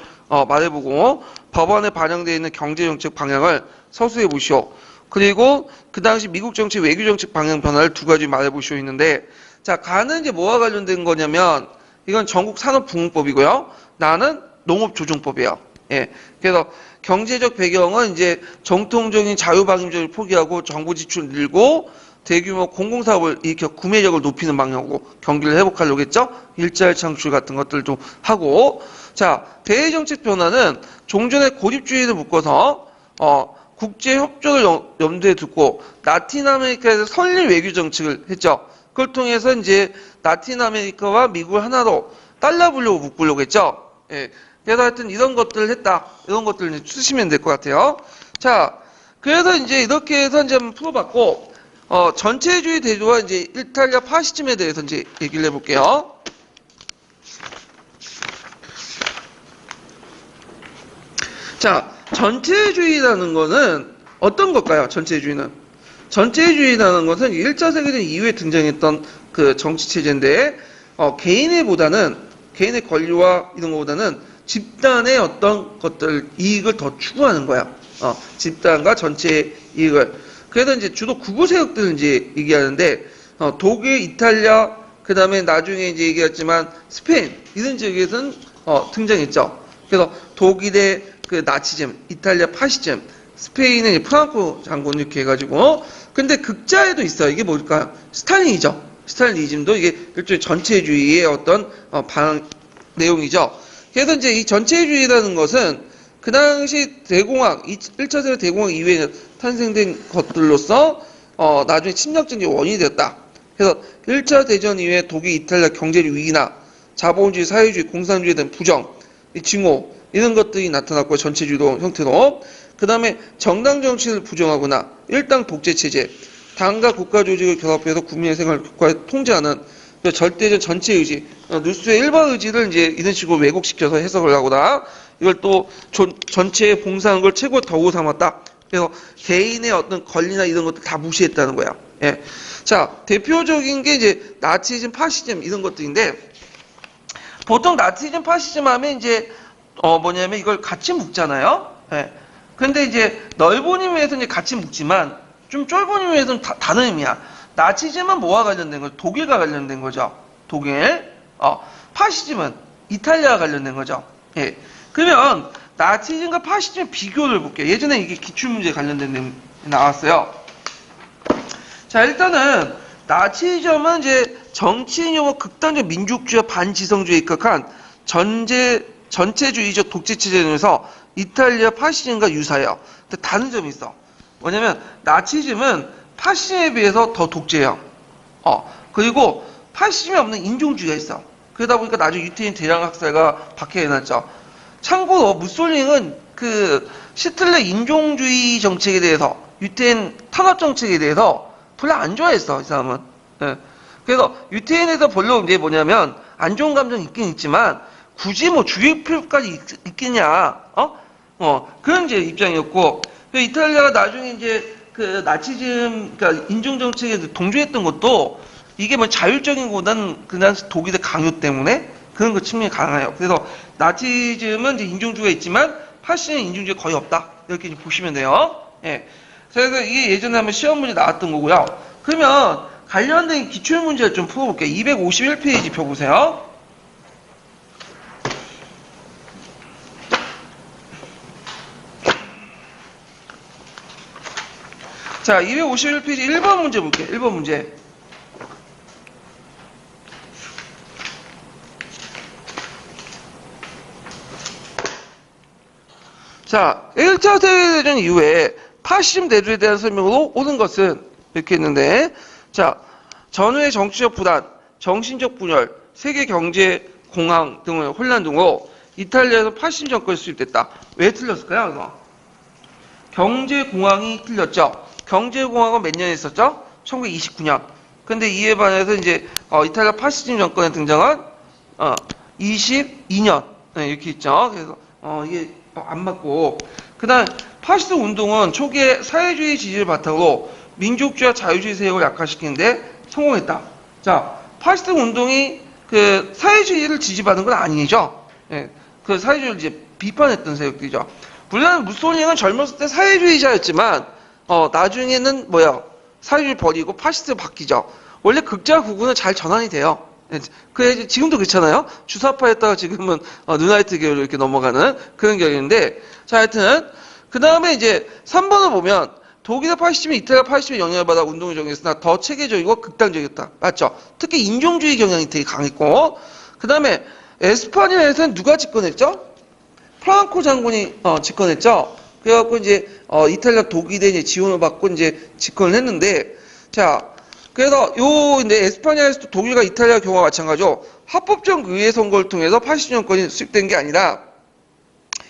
말해보고 법안에 반영되어 있는 경제정책 방향을 서술해 보시오. 그리고 그 당시 미국 정책, 외교 정책 방향 변화를 두 가지 말해보시오 있는데, 자, 가는 이제 뭐와 관련된 거냐면, 이건 전국 산업부흥법이고요. 나는 농업조정법이에요. 예. 그래서 경제적 배경은 이제 정통적인 자유방임적을 포기하고 정부 지출을 늘고 대규모 공공사업을 일으켜 구매력을 높이는 방향으로 경기를 회복하려고 했죠. 일자리 창출 같은 것들도 하고, 자, 대외정책 변화는 종전의 고립주의를 묶어서 국제 협조를 염두에 두고 라틴 아메리카에서 선린 외교 정책을 했죠. 그걸 통해서 이제 라틴 아메리카와 미국을 하나로 달라보려고 묶으려고 했죠. 예. 그래서 하여튼 이런 것들을 했다. 이런 것들을 이제 쓰시면 될 것 같아요. 자, 그래서 이제 이렇게 해서 이제 한번 풀어봤고, 전체주의 대조와 이제 이탈리아 파시즘에 대해서 이제 얘기를 해볼게요. 자, 전체주의라는 거는 어떤 걸까요? 전체주의는. 전체주의라는 것은 1차 세계대전 이후에 등장했던 그 정치체제인데, 개인의 권리와 이런 것보다는 집단의 어떤 것들, 이익을 더 추구하는 거야. 집단과 전체의 이익을. 그래서 이제 주로 구구 세력들을 이제 얘기하는데, 독일, 이탈리아, 그 다음에 나중에 이제 얘기했지만, 스페인, 이런 지역에서는, 등장했죠. 그래서 독일의 그 나치즘, 이탈리아 파시즘, 스페인의 프랑코 장군 이렇게 해가지고, 근데 극자에도 있어요. 이게 뭘까요? 스탈린이죠. 스탈리니즘도 이게 일종의 전체주의의 어떤, 내용이죠. 그래서 이제 이 전체주의라는 것은 그 당시 대공황, 1차 세계 대공황 이후에 탄생된 것들로서 나중에 침략전쟁의 원인이 되었다. 그래서 1차 대전 이후에 독일, 이탈리아 경제적 위기나 자본주의, 사회주의, 공산주의에 대한 부정, 이 증오 이런 것들이 나타났고 전체주도 형태로 그 다음에 정당 정치를 부정하거나 일당 독재 체제, 당과 국가 조직을 결합해서 국민의 생활을 국가에 통제하는 절대적 전체 의지, 누수의 일반 의지를 이제 이런 식으로 왜곡시켜서 해석을 하거나 이걸 또 전체에 봉사한 걸 최고 덕우 삼았다. 그래서 개인의 어떤 권리나 이런 것들 다 무시했다는 거야. 예. 자, 대표적인 게 이제 나치즘, 파시즘 이런 것들인데 보통 나치즘, 파시즘 하면 이제 뭐냐면 이걸 같이 묶잖아요. 예. 근데 이제 넓은 의미에서 이제 같이 묶지만 좀 좁은 의미에서는 다른 의미야. 나치즘은 뭐와 관련된 거죠? 독일과 관련된 거죠. 독일. 파시즘은 이탈리아와 관련된 거죠. 예. 그러면 나치즘과 파시즘의 비교를 볼게요. 예전에 이게 기출문제에 관련된 내용이 나왔어요. 자, 일단은 나치즘은 이제 정치인용어 극단적 민족주의와 반지성주의에 입각한 전체주의적 독재체제에서 이탈리아 파시즘과 유사해요. 근데 다른 점이 있어. 뭐냐면 나치즘은 파시즘에 비해서 더 독재해요. 그리고 파시즘에 없는 인종주의가 있어. 그러다 보니까 나중에 유태인 대량학살과 박해해놨죠. 참고로 무솔링은 그 시틀러 인종주의 정책에 대해서 유태인 탄압 정책에 대해서 별로 안 좋아했어. 이 사람은. 예. 그래서 유태인에서 별로 이제 뭐냐면 안 좋은 감정이 있긴 있지만 굳이 뭐 죽일 필요까지 있겠냐, 그런 이제 입장이었고, 이탈리아가 나중에 이제 그 나치즘, 그러니까 인종 정책에 동조했던 것도 이게 뭐 자율적인 것보다는 그 당시 독일의 강요 때문에 그런 거 측면이 강해요. 그래서 나치즘은 이제 인종주의가 있지만 파시즘은 인종주의가 거의 없다. 이렇게 좀 보시면 돼요. 예. 그래서 이게 예전에 한번 시험 문제 나왔던 거고요. 그러면 관련된 기출 문제를 좀 풀어볼게요. 251페이지 펴보세요. 자, 251페이지 1번 문제 볼게요. 1번 문제. 자, 1차 세계대전 이후에 파시즘 대두에 대한 설명으로 오는 것은 이렇게 했는데, 자, 전후의 정치적 불안, 정신적 분열, 세계 경제 공황 등의 혼란 등으로 이탈리아에서 파시즘 정권이 수립됐다. 왜 틀렸을까요? 이거? 경제 공황이 틀렸죠. 경제 공황은 몇 년에 있었죠? 1929년. 근데 이에 반해서 이제 이탈리아 파시즘 정권에 등장한 22년 이렇게 있죠. 그래서 이게 안 맞고 그다음 파시즘 운동은 초기에 사회주의 지지를 바탕으로 민족주의와 자유주의 세력을 약화시키는데 성공했다. 자, 파시즘 운동이 그 사회주의를 지지받은 건 아니죠. 예, 그 사회주의를 이제 비판했던 세력들이죠. 물론 무솔링은 젊었을 때 사회주의자였지만 나중에는 사회주의 버리고 파시스트로 바뀌죠. 원래 극자 극우는 잘 전환이 돼요. 그래 지금도 그렇잖아요. 주사파였다가 지금은 누나이트 계열로 이렇게 넘어가는 그런 경우인데, 자, 하여튼 그 다음에 이제 3번을 보면 독일의 파시즘이 이탈리아 파시즘에 영향을 받아 운동을 정했으나 더 체계적이고 극단적이었다. 맞죠? 특히 인종주의 경향이 되게 강했고, 그 다음에 에스파냐에서는 누가 집권했죠? 프랑코 장군이 집권했죠. 그래갖고 이제 이탈리아 독일에 이제 지원을 받고 이제 집권을 했는데, 자, 그래서 이제 에스파냐에서도 독일과 이탈리아 경우와 마찬가지로 합법적 의회 선거를 통해서 파시즘 정권이 수립된 게 아니라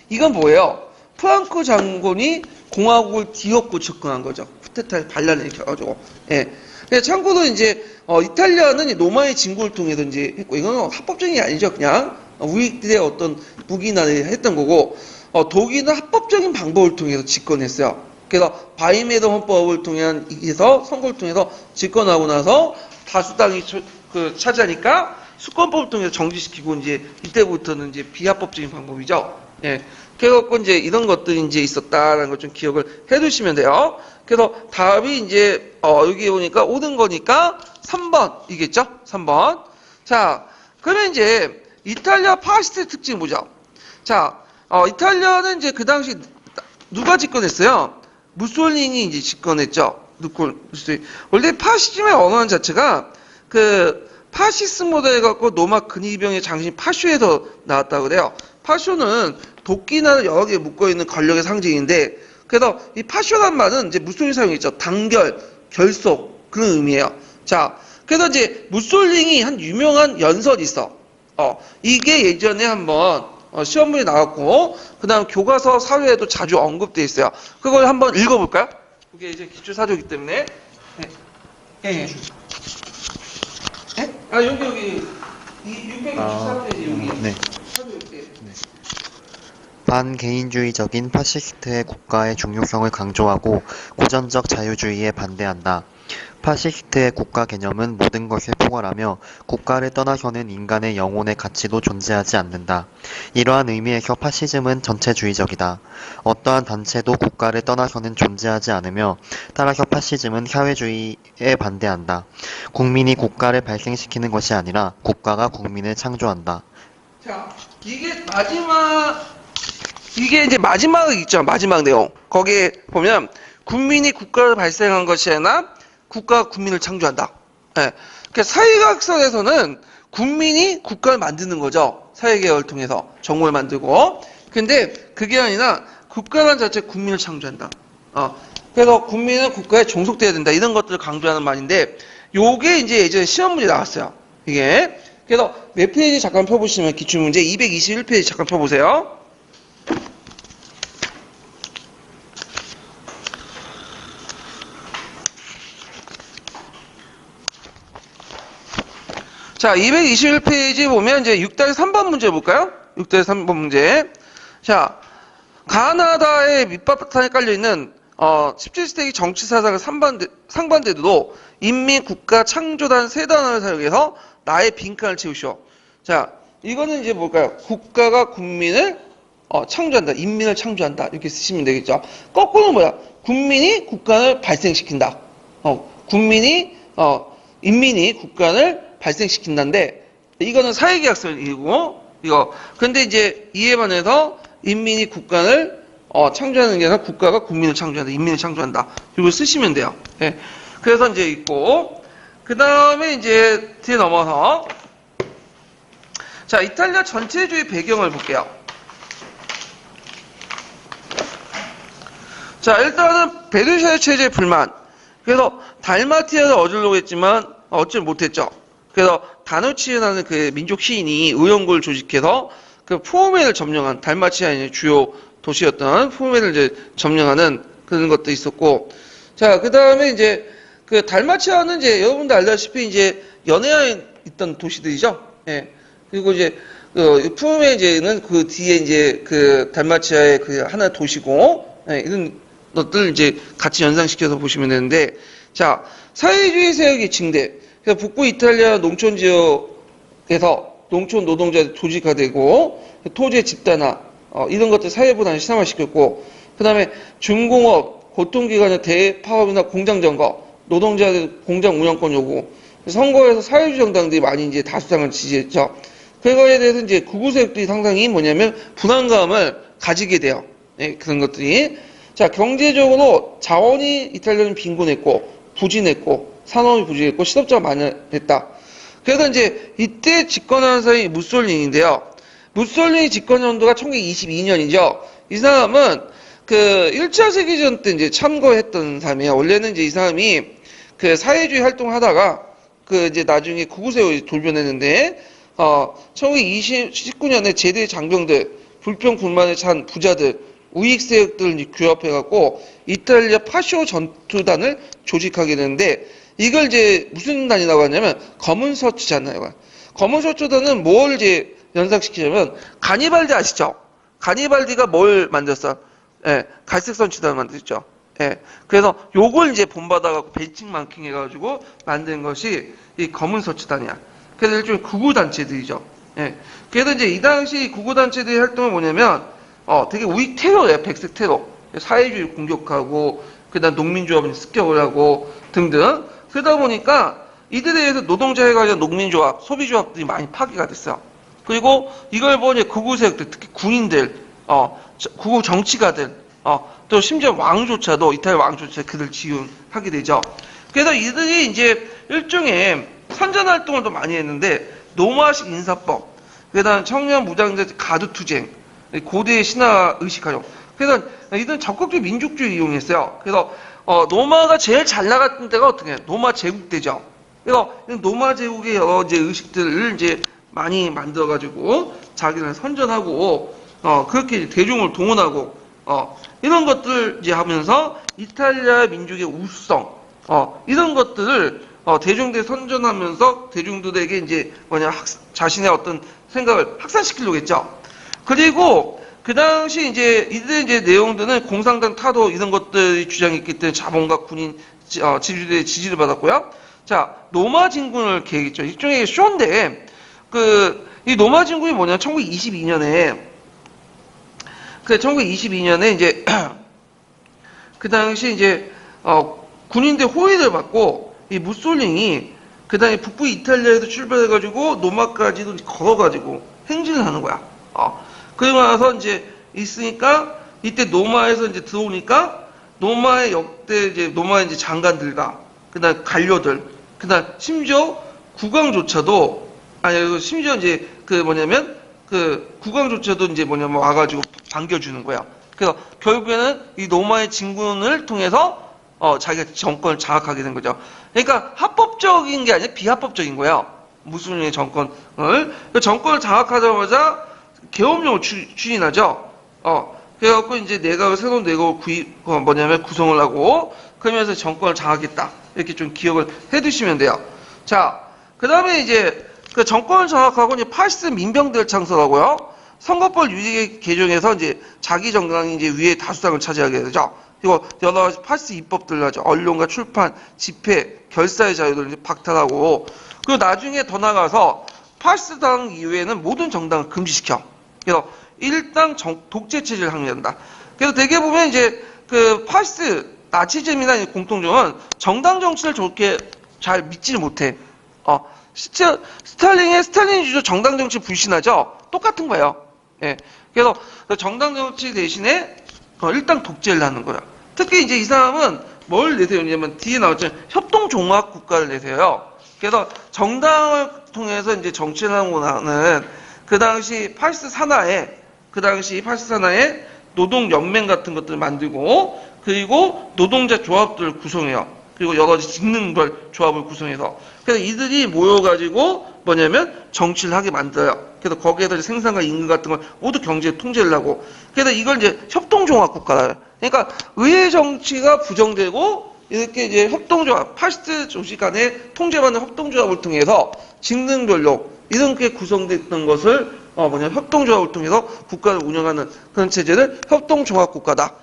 이건 뭐예요? 프랑코 장군이 공화국을 뒤엎고 접근한 거죠. 쿠데타에 반란을 일으켜가지고. 예. 참고로 이제 이탈리아는 로마의 진구를 통해서 이제 했고, 이건 합법적인 게 아니죠. 그냥 우익들의 어떤 무기난을 했던 거고, 독일은 합법적인 방법을 통해서 집권했어요. 그래서 바이메더 헌법을 통해서 선거를 통해서 집권하고 나서 다수당이 차지하니까 수권법을 통해서 정지시키고 이제 이때부터는 이제 비합법적인 방법이죠. 예. 그래갖고 이제 이런 것들이 이제 있었다라는 걸 좀 기억을 해두시면 돼요. 그래서 답이 이제 여기 오니까 옳은 거니까 3번이겠죠? 3번. 자, 그러면 이제 이탈리아 파시스트 특징이 뭐죠? 자, 이탈리아는 이제 그 당시 누가 집권했어요? 무솔링이 이제 집권했죠. 원래 파시즘의 언어는 자체가 그 파시스모다 해갖고 로마 근위병의 장신 파쇼에서 나왔다고 그래요. 파쇼는 도끼나 여러 개 묶어있는 권력의 상징인데, 그래서 이 파쇼란 말은 이제 무솔링이 사용했죠. 단결, 결속, 그런 의미예요. 자, 그래서 이제 무솔리니 한 유명한 연설이 있어. 이게 예전에 한번 시험 문제 나왔고, 그 다음 교과서 사회에도 자주 언급돼 있어요. 그걸 한번 읽어볼까요? 그게 이제 기출사조이기 때문에. 네. 예. 예? 아, 여기. 이 663페이지 여기. 네. 사조 이렇게. 반개인주의적인 파시스트의 국가의 중요성을 강조하고 고전적 자유주의에 반대한다. 파시스트의 국가 개념은 모든 것을 포괄하며 국가를 떠나서는 인간의 영혼의 가치도 존재하지 않는다. 이러한 의미에서 파시즘은 전체주의적이다. 어떠한 단체도 국가를 떠나서는 존재하지 않으며 따라서 파시즘은 사회주의에 반대한다. 국민이 국가를 발생시키는 것이 아니라 국가가 국민을 창조한다. 자, 이게 이제 마지막 있죠. 마지막 내용. 거기에 보면 국민이 국가를 발생한 것이 아니라 국가가 국민을 창조한다. 예. 그러니까 사회과학에서는 국민이 국가를 만드는 거죠. 사회개혁을 통해서 정부를 만들고. 근데 그게 아니라 국가라는 자체 국민을 창조한다. 그래서 국민은 국가에 종속돼야 된다. 이런 것들을 강조하는 말인데, 요게 이제 예전에 시험 문제 나왔어요. 이게. 그래서 몇 페이지 잠깐 펴보시면 기출문제 221페이지 잠깐 펴보세요. 자, 221페이지 보면 이제 6-3번 문제 볼까요? 6-3번 문제. 자, 가나다의 밑바탕에 깔려있는 17세기 정치사상의 상반대도로 인민국가 창조단 세 단어를 사용해서 나의 빈칸을 채우시오. 자, 이거는 이제 뭘까요? 국가가 국민을 창조한다. 인민을 창조한다. 이렇게 쓰시면 되겠죠. 거꾸로는 뭐야? 국민이 국가를 발생시킨다. 인민이 국가를 발생시킨다인데, 이거는 사회계약서이고, 근데 이제 이에 반해서 인민이 국가를 창조하는 게 아니라 국가가 국민을 창조한다. 인민을 창조한다. 이걸 쓰시면 돼요. 예. 그래서 이제 있고, 그 다음에 이제 뒤에 넘어서, 자, 이탈리아 전체주의 배경을 볼게요. 자, 일단은 베르사유 체제의 불만. 그래서 달마티아를 얻으려고 했지만 얻지 못했죠. 그래서 다누치라는 그 민족 시인이 의원국을 조직해서 그 포메를 점령한 달마티아의 주요 도시였던 포메를 이제 점령하는 그런 것도 있었고, 자, 그 다음에 이제 그 달마티아는 이제 여러분들 알다시피 이제 연해안에 있던 도시들이죠. 예. 그리고 이제 그 포메 이제는 그 뒤에 이제 그 달마티아의 그 하나 도시고, 예, 이런 것들 이제 같이 연상시켜서 보시면 되는데, 자, 사회주의 세력이 징대. 그래서 북부 이탈리아 농촌 지역에서 농촌 노동자들 조직화되고 토지의 집단화 이런 것들 사회분화를 심화시켰고, 그 다음에 중공업, 고통기관의 대파업이나 공장 점거, 노동자들 공장 운영권 요구, 선거에서 사회주의 정당들이 많이 이제 다수당을 지지했죠. 그거에 대해서 이제 극우 세력들이 상당히 뭐냐면 불안감을 가지게 돼요. 네, 그런 것들이. 자, 경제적으로 자원이 이탈리아는 빈곤했고 부진했고 산업이 부진했고 실업자가 많았다. 그래서 이제 이때 집권한 사람이 무솔리니인데요. 무솔리니 집권 연도가 1922년이죠. 이 사람은 그 1차 세계대전 때 이제 참가했던 사람이에요. 원래는 이제 이 사람이 그 사회주의 활동을 하다가 그 이제 나중에 구구세로 돌변했는데 1919년에 제대 장병들, 불평 불만에 찬 부자들, 우익 세력들을 이제 규합해갖고 이탈리아 파쇼 전투단을 조직하게 되는데, 이걸 이제 무슨 단이라고 하냐면 검은 셔츠잖아요. 검은 셔츠단은 뭘 이제 연상시키냐면 가니발디 아시죠? 가니발디가 뭘 만들었어? 예, 갈색 선취단을 만들었죠. 예, 그래서 요걸 이제 본받아갖고 벤칭마킹 해가지고 만든 것이 이 검은 셔츠단이야. 그래서 일종의 극우 단체들이죠. 예, 그래서 이제 이 당시 극우 단체들의 활동은 뭐냐면 되게 우익 테러예요. 백색 테러. 사회주의 공격하고, 그 다음 농민조합을 습격을 하고 등등. 그러다 보니까 이들에 의해서 노동자에 관련 농민조합, 소비조합들이 많이 파괴가 됐어요. 그리고 이걸 보니 극우 세력들, 특히 군인들, 극우 정치가들, 또 심지어 왕조차도, 이탈리아 왕조차 그들 지원하게 되죠. 그래서 이들이 이제 일종의 선전활동을 더 많이 했는데, 노마식 인사법, 그 다음 청년 무장자 가두투쟁, 고대의 신화 의식하죠. 그래서 이들은 적극적인 민족주의 이용했어요. 그래서 노마가 제일 잘 나갔던 때가 어떻게 해요? 노마 제국대죠. 그래서 노마 제국의 여러 이제 의식들을 이제 많이 만들어가지고 자기를 선전하고 그렇게 이제 대중을 동원하고 이런 것들 이제 하면서 이탈리아 민족의 우수성 이런 것들을 대중들에 선전하면서 대중들에게 이제 자신의 어떤 생각을 확산시키려고 했죠. 그리고 그 당시 이제 이들의 이제 내용들은 공산당 타도 이런 것들이 주장했기 때문에 자본가 군인 지주들의 지지를 받았고요. 자, 노마 진군을 계획했죠. 일종의 쇼인데 이 노마 진군이 뭐냐? 1922년에 이제 그 당시 이제 군인들 호위를 받고 이 무솔링이 그 다음에 북부 이탈리아에서 출발해가지고 노마까지도 걸어가지고 행진을 하는 거야. 그리고 나서 이제 있으니까 이때 노마에서 이제 들어오니까 노마의 역대 이제 노마의 이제 장관들과 그다음 관료들 그다음 심지어 국왕조차도 심지어 이제 국왕조차도 이제 와가지고 반겨주는 거야. 그래서 결국에는 이 노마의 진군을 통해서 자기가 정권을 장악하게 된 거죠. 그러니까 합법적인 게 아니라 비합법적인 거예요. 무솔리니의 정권을. 그 정권을 장악하자마자 계엄령을 추진하죠. 그래갖고 이제 새로운 내각을 구성을 하고 그러면서 정권을 장악했다. 이렇게 좀 기억을 해두시면 돼요. 자, 그 다음에 이제 그 정권을 장악하고 이제 파시스 민병대를 창설하고요. 선거법 유지 개정해서 이제 자기 정당이 이제 위에 다수당을 차지하게 되죠. 그리고 여러 가지 파시스 입법들을 하죠. 언론과 출판, 집회, 결사의 자유를 이제 박탈하고 그리고 나중에 더 나가서 파시스당 이외에는 모든 정당을 금지시켜. 그래서 일당 독재 체제를 확립한다. 그래서 대개 보면 이제 그 파시스 나치즘이나 공통점은 정당 정치를 좋게 잘 믿지를 못해. 스탈린주도 정당 정치 불신하죠. 똑같은 거예요. 예. 그래서 정당 정치 대신에 일당 독재를 하는 거야. 특히 이제 이 사람은 뭘 내세우냐면 뒤에 나왔죠. 협동종합 국가를 내세워요. 그래서 정당을 통해서 이제 정치를 하고 나는 그 당시 파시스 산하에 노동연맹 같은 것들을 만들고 그리고 노동자 조합들을 구성해요. 그리고 여러 가지 직능별 조합을 구성해서 그래서 이들이 모여가지고 정치를 하게 만들어요. 그래서 거기에서 생산과 임금 같은 걸 모두 경제 통제를 하고 그래서 이걸 이제 협동종합국가라. 그러니까 의회 정치가 부정되고 이렇게 이제 협동조합, 파시스트 조직 간의 통제받는 협동조합을 통해서 직능별로 이렇게 구성됐던 것을 협동조합을 통해서 국가를 운영하는 그런 체제를 협동종합국가다.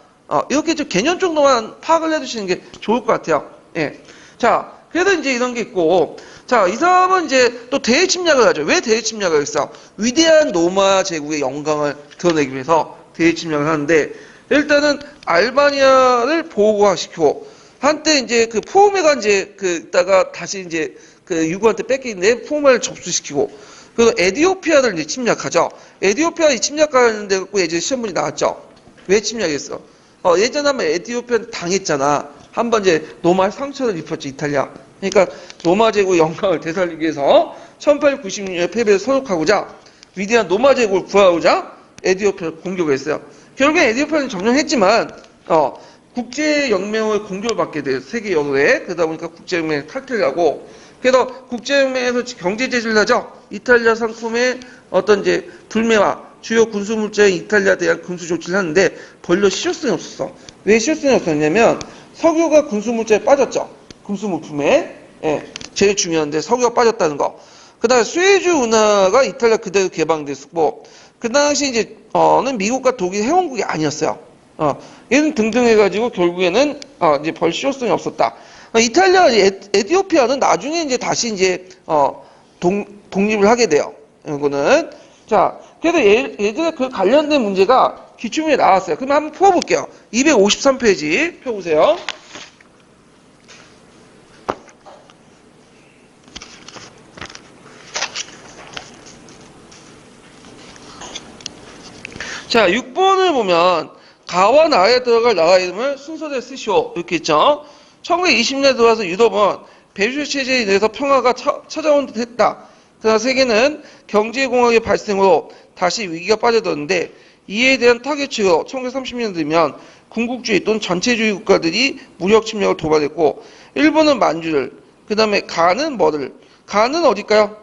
이렇게 좀 개념 정도만 파악을 해두시는 게 좋을 것 같아요. 예. 자, 그래서 이제 이런 게 있고, 자, 이 사람은 이제 또 대외 침략을 하죠. 왜 대외 침략을 했어? 위대한 로마 제국의 영광을 드러내기 위해서 대외 침략을 하는데, 일단은 알바니아를 보호시키고, 한때 이제 그 포메가 이제 있다가 다시 이제 유구한테 뺏기는데 포메를 접수시키고, 그리고 에디오피아를 이제 침략하죠. 에디오피아 침략하는 데 갖고 예전에 시험문이 나왔죠. 왜 침략했어? 예전에 한번 에티오피아한테 당했잖아. 한번 이제 로마의 상처를 입혔죠, 이탈리아. 그러니까 로마 제국의 영광을 되살리기 위해서 1896년에 패배를 소속하고자 위대한 로마 제국을 구하고자 에티오피아를 공격을 했어요. 결국엔 에티오피아는 점령했지만 국제연맹의 공격을 받게 돼요. 세계 여로에. 그러다 보니까 국제연맹에 탈퇴를 하고 그래서 국제연맹에서 경제 제재를 하죠. 이탈리아 상품의 어떤 이제 불매와 주요 군수물자의 이탈리아에 대한 군수 조치를 하는데 별로 실효성이 없었어. 왜 실효성이 없었냐면 석유가 군수물자에 빠졌죠. 군수물품에. 예, 제일 중요한데 석유가 빠졌다는 거. 그 다음에 수에즈 운하가 이탈리아 그대로 개방됐고 그 당시 이제 는 미국과 독일 해원국이 아니었어요. 이런 등등 해가지고 결국에는 이제 별 실효성이 없었다. 이탈리아, 에티오피아는 나중에 이제 다시 이제 독립을 하게 돼요. 이거는 자, 그래서 예전에 그 관련된 문제가 기출문에 나왔어요. 그럼 한번 풀어볼게요. 253페이지 펴보세요. 자, 6번을 보면 가와 나에 들어갈 나라 이름을 순서대로 쓰시오. 이렇게 있죠. 1920년에 들어와서 유럽은 배슈 체제에 대해서 평화가 찾아온 듯 했다. 그러나 세계는 경제공학의 발생으로 다시 위기가 빠져들었는데 이에 대한 타겟으로 1930년 되면 군국주의 또는 전체주의 국가들이 무력 침략을 도발했고 일본은 만주를 그 다음에 가는 뭐를? 가는 어딜까요?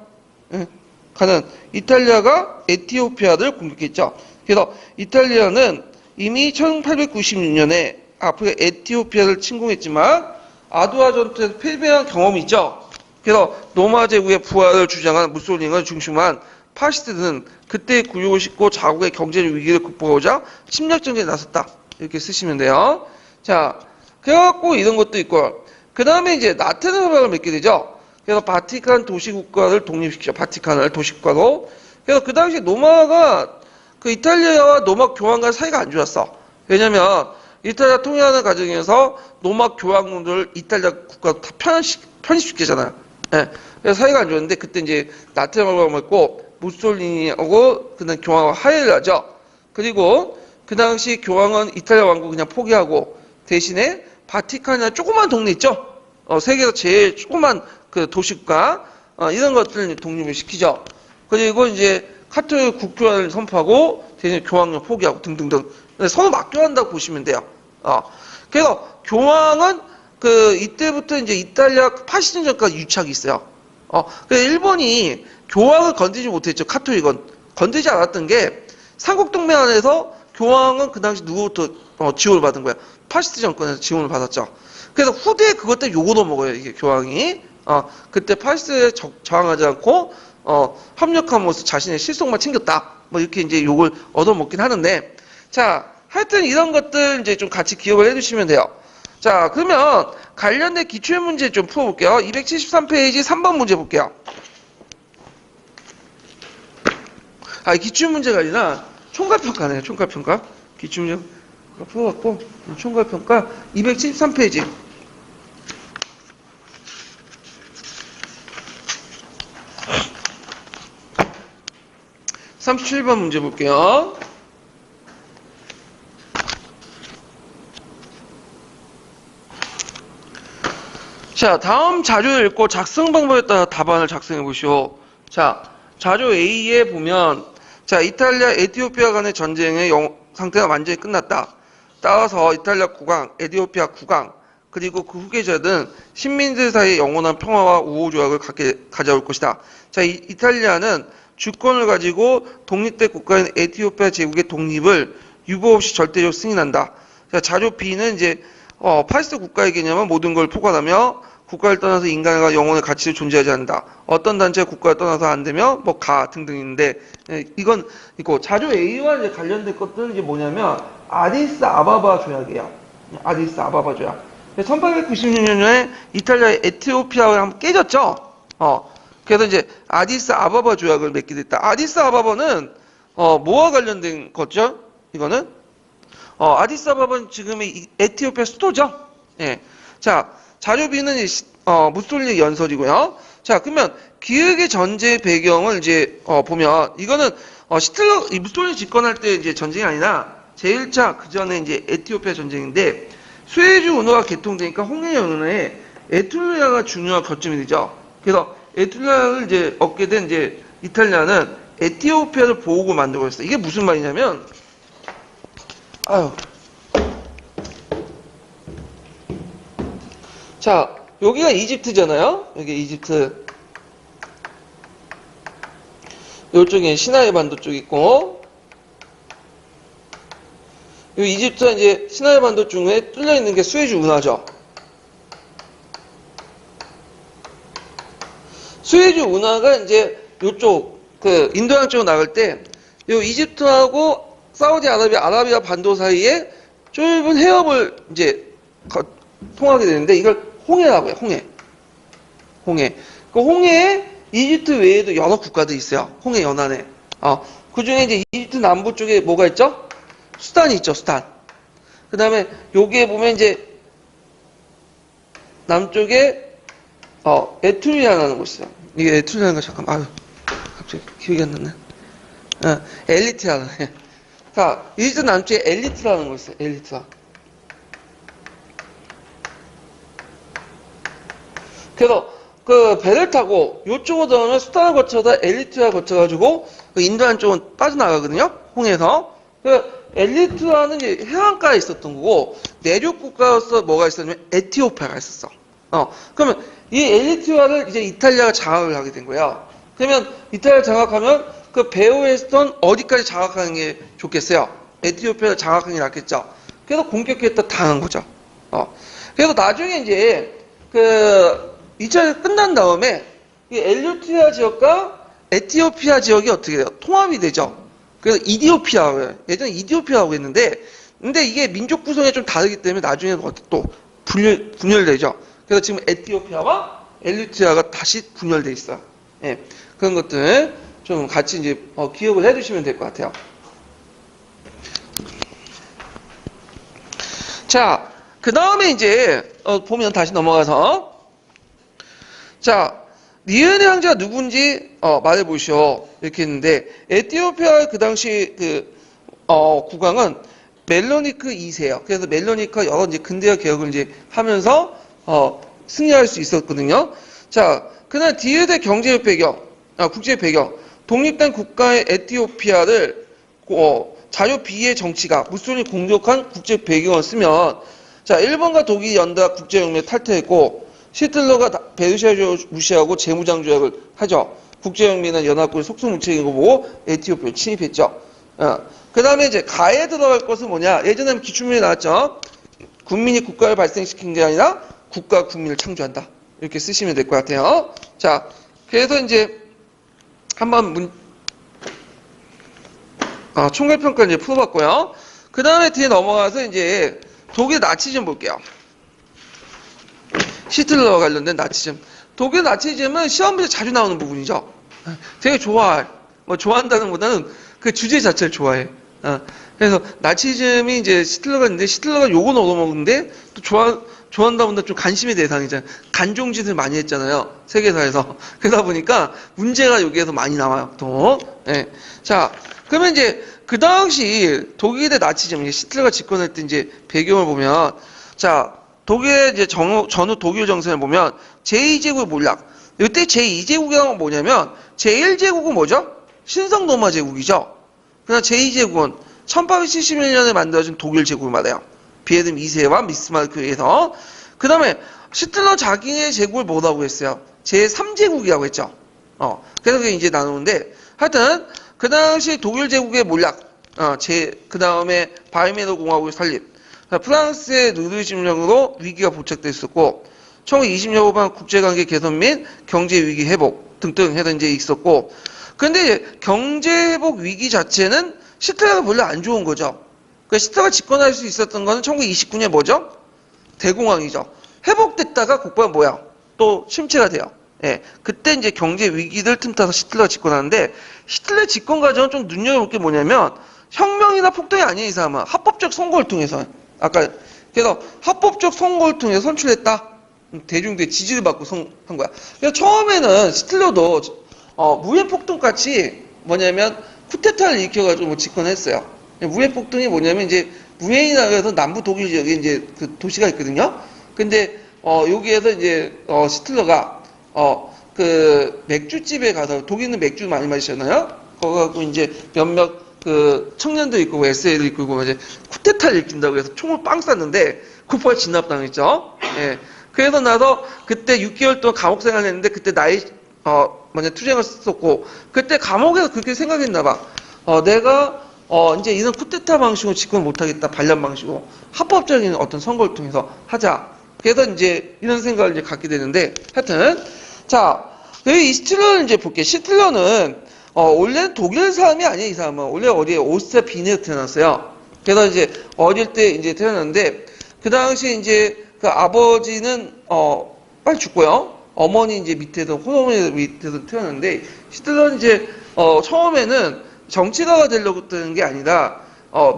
예, 가는 이탈리아가 에티오피아를 공격했죠. 그래서 이탈리아는 이미 1896년에 아프리카 에티오피아를 침공했지만 아두아 전투에서 패배한 경험이 있죠. 그래서 로마 제국의 부활을 주장한 무솔리니를 중심한 파시스트는 그때의 굴욕을 싣고 자국의 경제적 위기를 극복하고자 침략전쟁에 나섰다. 이렇게 쓰시면 돼요. 자, 그래갖고 이런 것도 있고, 그 다음에 이제 나트랑 협약을 맺게 되죠. 그래서 바티칸 도시국가를 독립시키죠. 바티칸을 도시국가로. 그래서 그 당시 로마가 그 이탈리아와 로마 교황과 사이가 안 좋았어. 왜냐면 이탈리아 통일하는 과정에서 로마 교황들을 이탈리아 국가로 다 편입시키잖아요. 예. 그래서 사이가 안 좋았는데 그때 이제 나트랑 협약을 맺고 무솔리니하고 그다음 교황과 화해를 하죠. 그리고 그 당시 교황은 이탈리아 왕국 그냥 포기하고 대신에 바티칸이나 조그만 동네 있죠. 세계에서 제일 조그만 그 도시국가 이런 것들을 독립을 시키죠. 그리고 이제 카톨릭 국교화를 선포하고 대신 교황을 포기하고 등등등. 서로 맞교한다고 보시면 돼요. 그래서 교황은 그 이때부터 이제 이탈리아 파시즘 전까지 유착이 있어요. 그래서 일본이 교황을 건드리지 못했죠. 카톨릭은 건드리지 않았던 게 삼국동맹 안에서 교황은 그 당시 누구부터 지원을 받은 거야? 파시스트 정권에서 지원을 받았죠. 그래서 후대에 그것 때문에 욕을 먹어요. 이게 교황이 그때 파시스트에 저항하지 않고 협력함으로써 자신의 실속만 챙겼다. 뭐 이렇게 이제 욕을 얻어먹긴 하는데, 자, 하여튼 이런 것들 이제 좀 같이 기억을 해주시면 돼요. 자, 그러면 관련된 기출 문제 좀 풀어볼게요. 273페이지 3번 문제 볼게요. 기출 문제가 아니라 총괄평가네요. 총괄평가. 기출 문제 풀어갖고 총괄평가 273페이지. 37번 문제 볼게요. 자, 다음 자료를 읽고 작성 방법에 따라 답안을 작성해 보시오. 자, 자료 A에 보면, 자, 이탈리아, 에티오피아 간의 전쟁의 상태가 완전히 끝났다. 따라서 이탈리아 국왕, 에티오피아 국왕, 그리고 그 후계자들은 식민들 사이의 영원한 평화와 우호 조약을 가져올 것이다. 자, 이탈리아는 주권을 가지고 독립된 국가인 에티오피아 제국의 독립을 유보 없이 절대적으로 승인한다. 자, 자료 B는 이제 파시스트 국가의 개념은 모든 걸 포괄하며 국가를 떠나서 인간과 영혼의 가치를 존재하지 않는다. 어떤 단체가 국가를 떠나서 안 되며 뭐 가 등등 있는데 이건 있고 자료 A와 이제 관련된 것들은 이제 뭐냐면 아디스 아바바 조약이에요. 아디스 아바바 조약. 1896년에 이탈리아 에티오피아가 한번 깨졌죠. 그래서 이제 아디스 아바바 조약을 맺게 됐다. 아디스 아바바는 뭐와 관련된 거죠? 이거는 아디스 아바바는 지금의 에티오피아 수도죠. 예. 자, 자료 B는 무솔리니 연설이고요. 자, 그러면 기획의 전쟁 배경을 이제 보면 이거는 무솔리니 집권할 때 이제 전쟁이 아니라 제1차 그 전에 이제 에티오피아 전쟁인데 수에즈 운河가 개통되니까 홍해 연안에 에툴리아가 중요한 거점이 되죠. 그래서 에툴리아를 이제 얻게 된 이제 이탈리아는 에티오피아를 보호고 만들고 있어요. 이게 무슨 말이냐면 자, 여기가 이집트잖아요. 여기 이집트. 이쪽에 시나이 반도 쪽 있고, 이 이집트가 이제 시나이 반도 중에 뚫려 있는 게 수에즈 운하죠. 수에즈 운하가 이제 이쪽 그 인도양 쪽으로 나갈 때, 이 이집트하고 아라비아 반도 사이에 좁은 해협을 이제 통하게 되는데 이걸 홍해라고 해요. 홍해. 그 홍해에 이집트 외에도 여러 국가들이 있어요. 홍해 연안에. 그 중에 이제 이집트 남부 쪽에 뭐가 있죠? 수단이 있죠. 수단. 그 다음에 여기에 보면 이제 남쪽에 에툴리아라는 곳이 있어요. 이게 에툴리아라는 거 잠깐만. 갑자기 기억이 안 나네. 엘리트라는. 자, 이집트 남쪽에 엘리트라는 곳이 있어요. 엘리트라. 그래서 그 배를 타고 요쪽으로 들어가면 수단을 거쳐서 엘리트라 거쳐가지고 그 인도양 쪽은 빠져나가거든요. 홍해에서. 그 엘리트라는 이제 해안가에 있었던 거고 내륙 국가로서 뭐가 있었냐면 에티오피아가 있었어. 그러면 이 엘리트와를 이제 이탈리아가 장악을 하게 된 거예요. 그러면 이탈리아 장악하면 그 베오에스턴 어디까지 장악하는 게 좋겠어요? 에티오피아를 장악하는 게 낫겠죠. 그래서 공격했다 당한 거죠. 그래서 나중에 이제 그 2차 끝난 다음에 이 엘리트리아 지역과 에티오피아 지역이 어떻게 돼요? 통합이 되죠. 그래서 이디오피아라고 해요. 예전에 이디오피아라고 했는데 근데 이게 민족 구성이 좀 다르기 때문에 나중에 또 분열되죠. 그래서 지금 에티오피아와 엘리트리아가 다시 분열돼 있어요. 예, 그런 것들 좀 같이 이제 기억을 해두시면 될 것 같아요. 자, 그 다음에 이제 보면 다시 넘어가서 자, 니은의 황제가 누군지 말해보시오 이렇게 했는데 에티오피아의 그 당시 그 국왕은 멜로니크 2세예요. 그래서 멜로니크가 여러 이제 근대화 개혁을 이제 하면서 승리할 수 있었거든요. 자, 그날 디귿의 경제적 배경, 국제 배경, 독립된 국가의 에티오피아를 자유 비의 정치가 무솔리 공격한 국제 배경을 쓰면 자, 일본과 독일이 연다 국제연맹에 탈퇴했고 히틀러가 베르사유를 무시하고 재무장 조약을 하죠. 국제연맹은 연합국의 속수무책인 거 보고 에티오피아를 침입했죠. 그 다음에 이제 가에 들어갈 것은 뭐냐? 예전에 기출문제 나왔죠. 국민이 국가를 발생시킨 게 아니라 국가 국민을 창조한다. 이렇게 쓰시면 될 것 같아요. 자, 그래서 이제 한번 총괄평가 이제 풀어봤고요. 그 다음에 뒤에 넘어가서 이제 독일 나치즘 볼게요. 히틀러와 관련된 나치즘. 독일 나치즘은 시험 문제 자주 나오는 부분이죠. 되게 좋아해. 좋아한다는 보다는 그 주제 자체를 좋아해. 그래서 나치즘이 이제 히틀러가 있는데 히틀러가 욕은 얻어먹는데 또 좋아한다 보다 좀 관심의 대상이잖아요. 간종짓을 많이 했잖아요. 세계사에서. 그러다 보니까 문제가 여기에서 많이 나와요. 또. 네. 자, 그러면 이제 그 당시 독일의 나치즘, 히틀러가 집권할 때 이제 배경을 보면 자, 독일의 이제 전후 독일 정세를 보면 제2제국의 몰락. 이때 제2제국이란 뭐냐면 제1제국은 뭐죠? 신성 로마 제국이죠. 그러나 제2제국은 1871년에 만들어진 독일 제국을 말해요. 비에름 2세와 미스마르크에 의해서. 그 다음에 히틀러 자기의 제국을 뭐라고 했어요? 제3제국이라고 했죠. 그래서 그게 이제 나누는데 하여튼 그 당시 독일 제국의 몰락, 그 다음에 바이메르 공화국의 설립, 프랑스의 누르 침략으로 위기가 포착됐었고 1920년 후반 국제관계 개선 및 경제위기 회복 등등 해서 이제 있었고 근데 경제회복 위기 자체는 히틀러가 별로 안 좋은 거죠. 그러니까 히틀러가 집권할 수 있었던 거는 1929년 뭐죠? 대공황이죠. 회복됐다가 곧바로 뭐야? 또 침체가 돼요. 예, 그때 이제 경제 위기들 틈타서 히틀러가 집권하는데 히틀러 집권 과정은 좀 눈여겨볼 게 뭐냐면 혁명이나 폭동이 아니에요. 이 사람은 합법적 선거를 통해서 그래서 합법적 선거를 통해서 선출했다. 대중들의 지지를 받고 한 거야. 그래서 처음에는 히틀러도 무해폭동 같이 뭐냐면 쿠데타를 일으켜가지고 집권했어요. 무해폭동이 뭐냐면 이제 무해인이라고 해서 남부 독일 지역에 이제 그 도시가 있거든요. 근데 여기에서 이제 히틀러가 그 맥주집에 가서 독일은 맥주 많이 마시잖아요. 거기 가고 이제 몇몇 그 청년도 있고 SL도 있고 이제 쿠데타를 일으킨다고 해서 총을 빵 쐈는데 쿠퍼에 진압당했죠. 예. 그래서 나서 그때 6개월 동안 감옥 생활을 했는데 그때 투쟁을 썼고 그때 감옥에서 그렇게 생각했나 봐. 내가 이제 이런 쿠데타 방식으로 집권 못하겠다. 반란 방식으로 합법적인 어떤 선거를 통해서 하자. 그래서 이제 이런 생각을 이제 갖게 되는데 하여튼 자, 이 히틀러를 이제 볼게요. 히틀러는 원래는 독일 사람이 아니에요. 이 사람은 원래 어디에 오스트리아 비네에서 태어났어요. 그래서 이제 어릴 때 이제 태어났는데 그 당시 이제 그 아버지는 빨리 죽고요. 어머니 이제 밑에서 호어머니 밑에서 태어났는데 히틀러는 이제 처음에는 정치가가 되려고 했던 게 아니라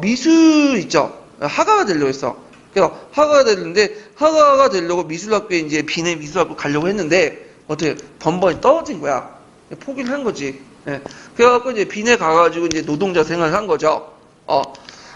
미술 있죠. 화가가 되려고 했어. 그래서 화가가 되는데 화가가 되려고 미술학교에 이제 비네 미술학교 가려고 했는데 어떻게 번번이 떨어진 거야. 포기를 한 거지. 예. 그래갖고 이제 비네 가가지고 이제 노동자 생활을 한 거죠.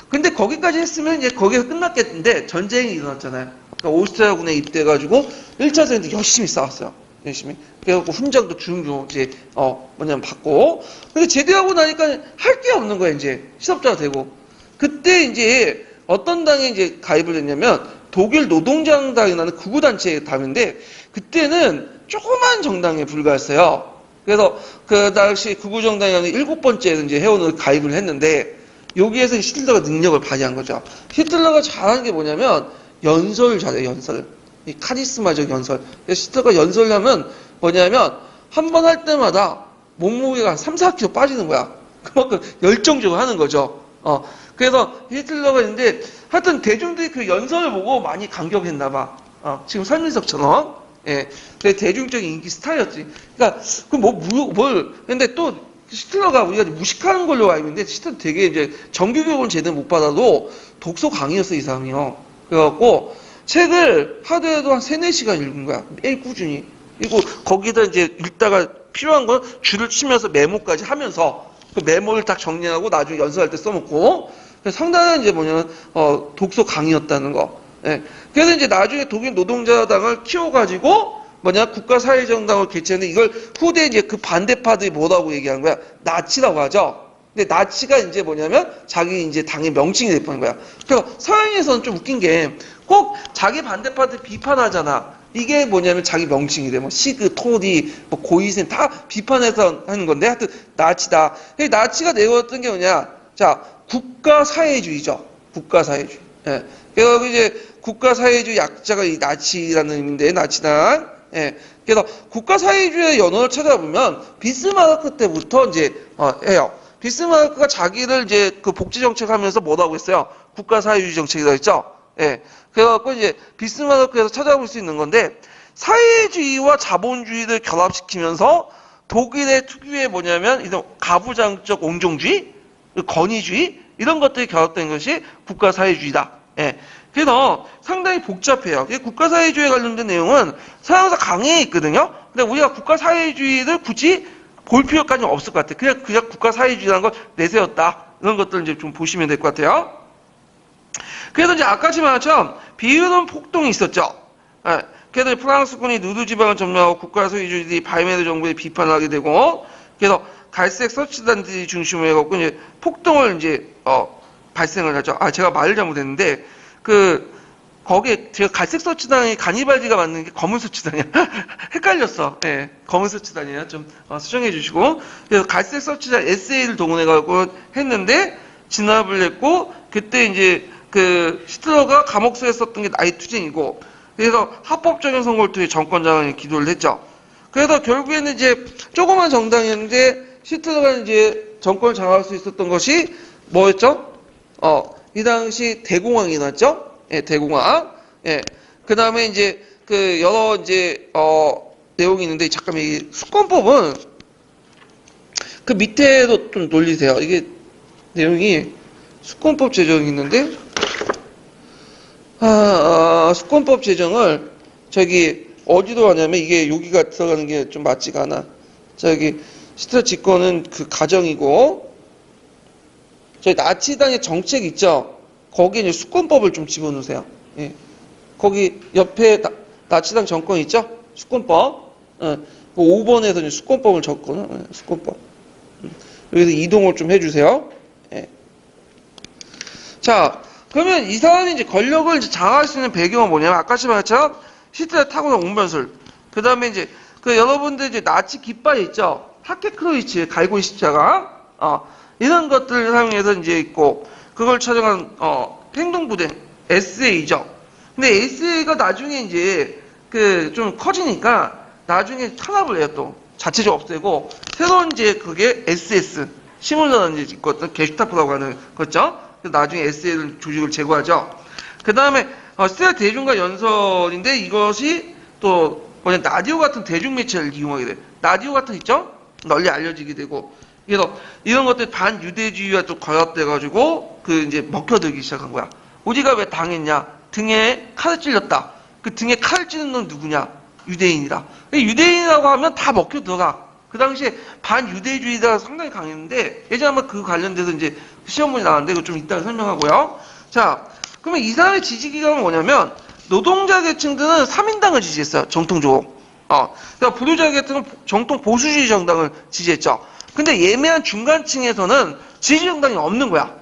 근데 거기까지 했으면 이제 거기서 끝났겠는데 전쟁이 일어났잖아요. 그러니까 오스트리아군에 입대해가지고 1차 전쟁 열심히 싸웠어요. 열심히. 그래갖고 훈장도 중요 이제 뭐냐면 받고. 근데 제대하고 나니까 할 게 없는 거야 이제 실업자가 되고. 그때 이제 어떤 당에 이제 가입을 했냐면 독일 노동정당이라는 극우단체에 담는데 그때는 조그만 정당에 불과했어요. 그래서 그 당시 극우정당이라는 7번째 이제 회원으로 가입을 했는데 여기에서 히틀러가 능력을 발휘한 거죠. 히틀러가 잘하는 게 뭐냐면 연설을 잘해요. 연설. 이 카리스마적 연설. 그래서 히틀러가 연설을 하면 뭐냐면 한 번 할 때마다 몸무게가 한 3, 4kg 빠지는 거야. 그만큼 열정적으로 하는 거죠. 그래서 히틀러가 있는데 하여튼 대중들이 그 연설을 보고 많이 감격했나 봐. 지금 설민석처럼. 예. 근데 대중적인 인기 스타였지. 그러니까 근데 또 히틀러가 우리가 무식하는 걸로 알고 있는데 히틀러 되게 이제 정규교육은 제대로 못 받아도 독서 강의였어 이 사람이요. 그래갖고 책을 하루에도 한 3, 4시간 읽은 거야. 매일 꾸준히. 그리고 거기다 이제 읽다가 필요한 건 줄을 치면서 메모까지 하면서 그 메모를 딱 정리하고 나중에 연설할 때 써먹고 상당한 이제 뭐냐면 독서 강의였다는 거. 예. 그래서 이제 나중에 독일 노동자당을 키워가지고 뭐냐 국가사회정당을 개최했는데 이걸 후대 이제 그 반대파들이 뭐라고 얘기한 거야? 나치라고 하죠. 근데 나치가 이제 뭐냐면 자기 이제 당의 명칭이 돼버린 거야. 그래서 서양에서는 좀 웃긴 게 꼭 자기 반대파들 비판하잖아. 이게 뭐냐면 자기 명칭이 돼. 뭐 시그, 토리, 뭐 고이센 다 비판해서 하는 건데 하여튼 나치다. 나치가 내걸었던 게 뭐냐? 자, 국가사회주의죠. 국가사회주의. 예. 그래서 이제 국가사회주의 약자가 이 나치라는 의미인데 나치당. 예. 그래서 국가사회주의의 연원을 찾아보면 비스마르크 때부터 이제 해요. 비스마르크가 자기를 이제 그 복지 정책하면서 뭐라고 했어요? 국가사회주의 정책이라고 했죠. 예. 그래갖고 이제 비스마르크에서 찾아볼 수 있는 건데 사회주의와 자본주의를 결합시키면서 독일의 특유의 뭐냐면 이런 가부장적 온종주의, 권위주의 이런 것들이 결합된 것이 국가사회주의다. 예. 그래서 상당히 복잡해요. 국가사회주의에 관련된 내용은 서양사 강의에 있거든요. 근데 우리가 국가사회주의를 굳이 볼 필요까지는 없을 것 같아요. 그냥 국가사회주의라는 걸 내세웠다. 이런 것들 이제 좀 보시면 될 것 같아요. 그래서 이제 아까 말처럼 비유는 폭동이 있었죠. 예. 그래서 프랑스군이 누르 지방을 점령하고 국가소유주의들이 바이메르 정부에 비판하게 되고, 그래서 갈색 서치단들이 중심으로 해갖고 이제 폭동을 이제 발생을 하죠. 제가 말을 잘못했는데 거기에 제가 갈색 서치단이 가니발디가 맞는 게 검은 서치단이야. 헷갈렸어. 예, 검은 서치단이야. 좀 수정해 주시고. 그래서 갈색 서치단 SA를 동원해가지고 했는데 진압을 했고 그때 이제 히틀러가 감옥소에 썼던 게 나이투쟁이고 그래서 합법적인 선거를 통해 정권장을 기도를 했죠. 그래서 결국에는 이제 조그만 정당이었는데 히틀러가 이제 정권을 장악할 수 있었던 것이 뭐였죠? 이 당시 대공황이 났죠? 예, 대공황. 예. 그 다음에 이제 여러 이제 내용이 있는데 잠깐만 이 수권법은 그 밑에도 좀 놀리세요. 이게 내용이 수권법 제정이 있는데 수권법 제정을 어디로 하냐면 이게 여기가 들어가는 게 좀 맞지가 않아. 히틀러 집권은 그 가정이고 저희 나치당의 정책 있죠. 거기에 이제 수권법을 좀 집어넣으세요. 예. 거기 옆에 나치당 정권 있죠. 수권법. 5번에서 이제 수권법을 적거나 수권법. 여기서 이동을 좀 해주세요. 예. 자. 그러면 이 사람이 이제 권력을 이제 장악할 수 있는 배경은 뭐냐면 아까 말했처럼 히틀러의 타고난 운변술. 그 다음에 이제 여러분들 이제 나치 깃발 있죠. 하케크로이츠 갈고리 십자가. 이런 것들을 사용해서 이제 있고 그걸 촬영한 행동부대 SA죠. 근데 SA가 나중에 이제 좀 커지니까 나중에 탄압을 해요 또 자체적으로 없애고 새로운 이제 그게 SS 시뮬러라는 이제 있거든 게슈타포라고 하는 거죠. 나중에 SA를 조직을 제거하죠. 그 다음에 스텔라 대중과 연설인데 이것이 또 라디오 같은 대중매체를 이용하게 돼. 라디오 같은 있죠? 널리 알려지게 되고 그래서 이런 것들 반유대주의와 또 결합돼가지고 이제 먹혀들기 시작한 거야. 우리가 왜 당했냐? 등에 칼을 찔렸다. 그 등에 칼을 찌는 건 누구냐? 유대인이다. 유대인이라고 하면 다 먹혀 들어가. 그 당시에 반유대주의가 상당히 강했는데 예전에 한번 그 관련돼서 이제 시험문이 나왔는데 이거 좀 이따가 설명하고요. 자, 그러면 이 사람의 지지 기관은 뭐냐면 노동자 계층들은 3인당을 지지했어요. 정통적으로. 그러니까 부류자 계층은 정통 보수주의 정당을 지지했죠. 근데 예매한 중간층에서는 지지 정당이 없는 거야.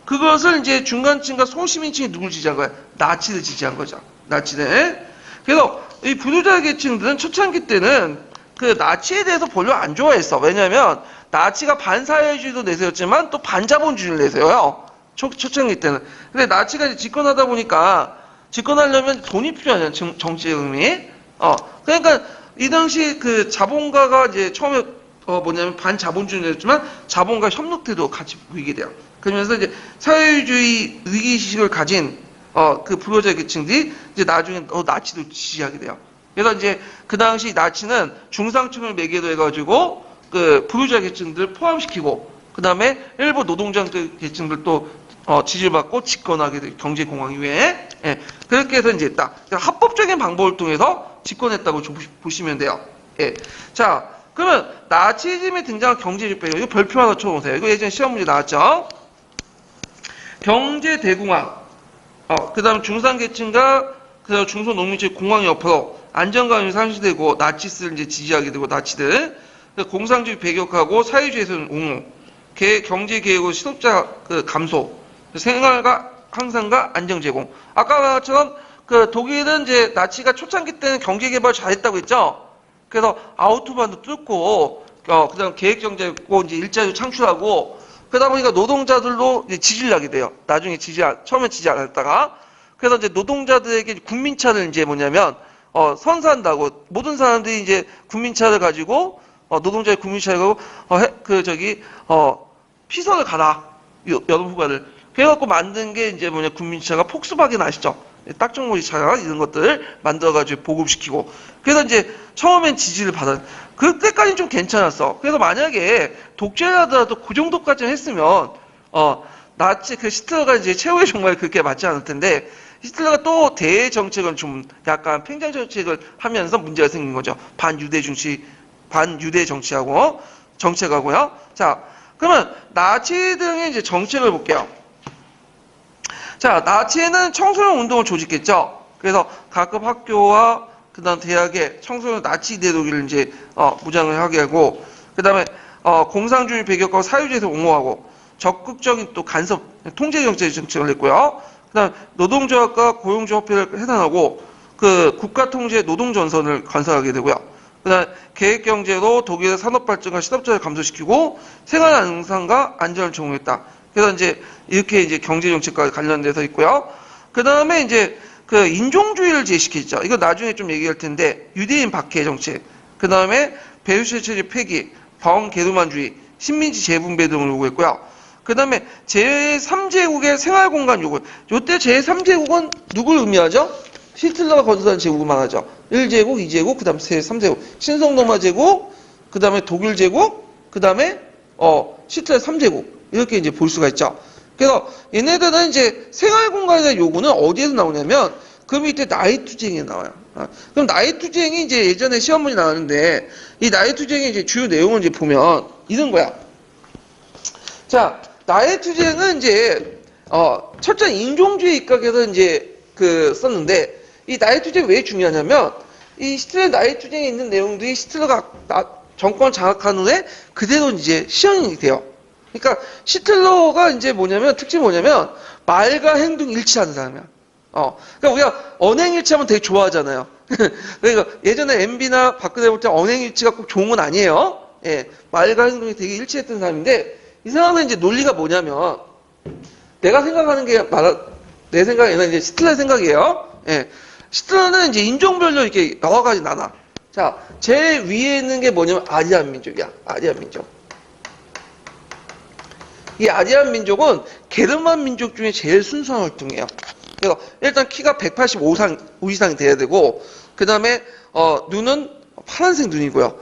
그것을 이제 중간층과 소시민층이 누굴 지지한 거야? 나치를 지지한 거죠. 나치를. 그래서 이 부르주아 계층들은 초창기 때는 그 나치에 대해서 별로 안 좋아했어. 왜냐면 나치가 반사회주의도 내세웠지만 또 반자본주의를 내세워요. 초창기 때는. 근데 나치가 이제 집권하다 보니까 집권하려면 돈이 필요하잖아요. 정치의 의미. 그러니까 이 당시 그 자본가가 이제 처음에 뭐냐면 반자본주의였지만 자본가 협력태도 같이 보이게 돼요. 그러면서 이제 사회주의 위기의식을 가진 그 부르주아 계층들이 이제 나중에 나치도 지지하게 돼요. 그래서 이제 그 당시 나치는 중상층을 매개로 해가지고 그 부르주아 계층들을 포함시키고 그 다음에 일부 노동자 계층들도 지지를 받고 집권하게 돼요. 경제공황 이후에. 예, 그렇게 해서 이제 딱 합법적인 방법을 통해서 집권했다고 보시면 돼요. 예. 자, 그러면 나치즘에 등장한 경제주의 이거 별표 하나 쳐보세요. 이거 예전에 시험 문제 나왔죠. 경제 대공황. 그 다음 중산계층과 그 다음 중소농민층의 공황 여파로 안정감이 상실되고 나치스를 이제 지지하게 되고 나치들 공상주의 배격하고 사회주의에서는 옹호, 경제 계획으로 실업자 그 감소, 생활과 향상과 안정 제공. 아까처럼 그 독일은 이제 나치가 초창기 때는 경제 개발 잘했다고 했죠. 그래서 아우토반도 뚫고 그다음 계획 경제고 이제 일자리 창출하고 그러다 보니까 노동자들도 이제 지지를 하게 돼요. 나중에 처음에 지지 안 했다가 그래서 이제 노동자들에게 국민차를 이제 뭐냐면 선사한다고 모든 사람들이 이제 국민차를 가지고 노동자의 국민차를 가지고 피서를 가라 여름 휴가를 그래갖고 만든 게 이제 뭐냐 국민차가 폭스바겐 아시죠? 딱정머리 차 이런 것들을 만들어가지고 보급시키고 그래서 이제 처음엔 지지를 받아 그때까지는 좀 괜찮았어. 그래서 만약에 독재를 하더라도 그 정도까지 했으면 나치 그 히틀러가 이제 최후의 정말 그렇게 맞지 않을 텐데 히틀러가 또 대외 정책을 좀 약간 팽창 정책을 하면서 문제가 생긴 거죠. 반유대 정책하고요. 자, 그러면 나치 등의 이제 정책을 볼게요. 자, 나치는 청소년 운동을 조직했죠. 그래서 각급 학교와 그다음 대학에 청소년 나치 이데올로기를 이제 무장을 하게 하고 그다음에 공상주의 배격하고 사회주의에서 옹호하고 적극적인 또 간섭 통제 정책을 했고요. 그다음 노동조합과 고용조합회를 해산하고 그 국가 통제 노동 전선을 건설하게 되고요. 그다음 계획 경제로 독일의 산업 발전과 실업자를 감소시키고 생활 안정과 안전을 제공했다. 그래서 이제 이렇게 이제 경제 정책과 관련돼서 있고요. 그다음에 이제 그 인종주의를 제시했죠. 이거 나중에 좀 얘기할 텐데 유대인 박해 정책. 그다음에 배후시 체제 폐기, 반게르만주의, 식민지 재분배 등을 요구했고요. 그다음에 제3제국의 생활공간 요구. 요때 제3제국은 누굴 의미하죠? 히틀러가 건설한 제국을 말하죠. 1제국, 2제국, 그다음 제3제국. 신성로마 제국, 그다음에 독일 제국, 그다음에 히틀러 3제국. 이렇게 이제 볼 수가 있죠. 그래서 얘네들은 이제 생활공간에 대한 요구는 어디에서 나오냐면 그 밑에 나이투쟁에 나와요. 그럼 나이투쟁이 이제 예전에 시험문이 나왔는데 이 나이투쟁의 이제 주요 내용을 이제 보면 이런 거야. 자, 나이투쟁은 이제 첫째 인종주의 입각에서 이제 그 썼는데 이 나이투쟁이 왜 중요하냐면 이 히틀러 나이투쟁에 있는 내용들이 히틀러가 정권 장악한 후에 그대로 이제 시행이 돼요. 그러니까 히틀러가 이제 특징이 뭐냐면 말과 행동 일치하는 사람이야. 그러니까 우리가 언행일치하면 되게 좋아하잖아요. 그러니까 예전에 MB나 박근혜 볼 때 언행일치가 꼭 좋은 건 아니에요. 예, 말과 행동이 되게 일치했던 사람인데 이 사람은 이제 논리가 뭐냐면 내가 생각하는 게 내 생각이 아니라 이제 히틀러의 생각이에요. 예, 히틀러는 이제 인종별로 이렇게 여러 가지 나눠. 자, 제일 위에 있는 게 뭐냐면 아리안 민족이야. 아리안 민족. 이 아리안 민족은 게르만 민족 중에 제일 순수한 활동이에요. 그래서 일단 키가 185 이상이 돼야 되고, 그 다음에 눈은 파란색 눈이고요.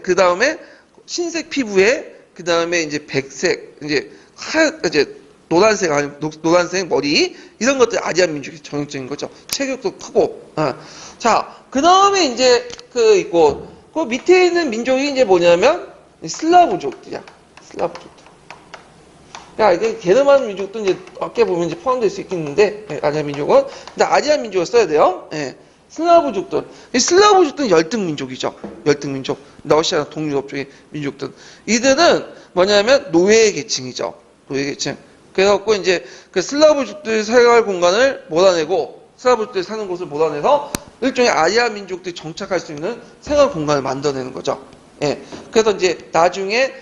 그 다음에 흰색 피부에, 그 다음에 이제 백색, 이제 노란색 아니 노란색 머리 이런 것들 아리안 민족의 전형적인 거죠. 체격도 크고. 자, 그 다음에 이제 그 있고, 그 밑에 있는 민족이 이제 뭐냐면 슬라브족들이야. 슬라브족들. 야, 이게 게르만 민족도 이제 어깨 보면 이제 포함될 수 있겠는데, 아리안 민족은. 근데 아리안 민족을 써야 돼요. 예. 슬라브족들. 이 슬라브족들은 열등 민족이죠. 열등 민족. 러시아 동유럽 쪽의 민족들. 이들은 뭐냐면 노예 계층이죠. 노예 계층. 그래갖고 이제 그 슬라브족들이 생활 공간을 몰아내고 슬라브족들이 사는 곳을 몰아내서 일종의 아리아 민족들이 정착할 수 있는 생활 공간을 만들어내는 거죠. 예. 그래서 이제 나중에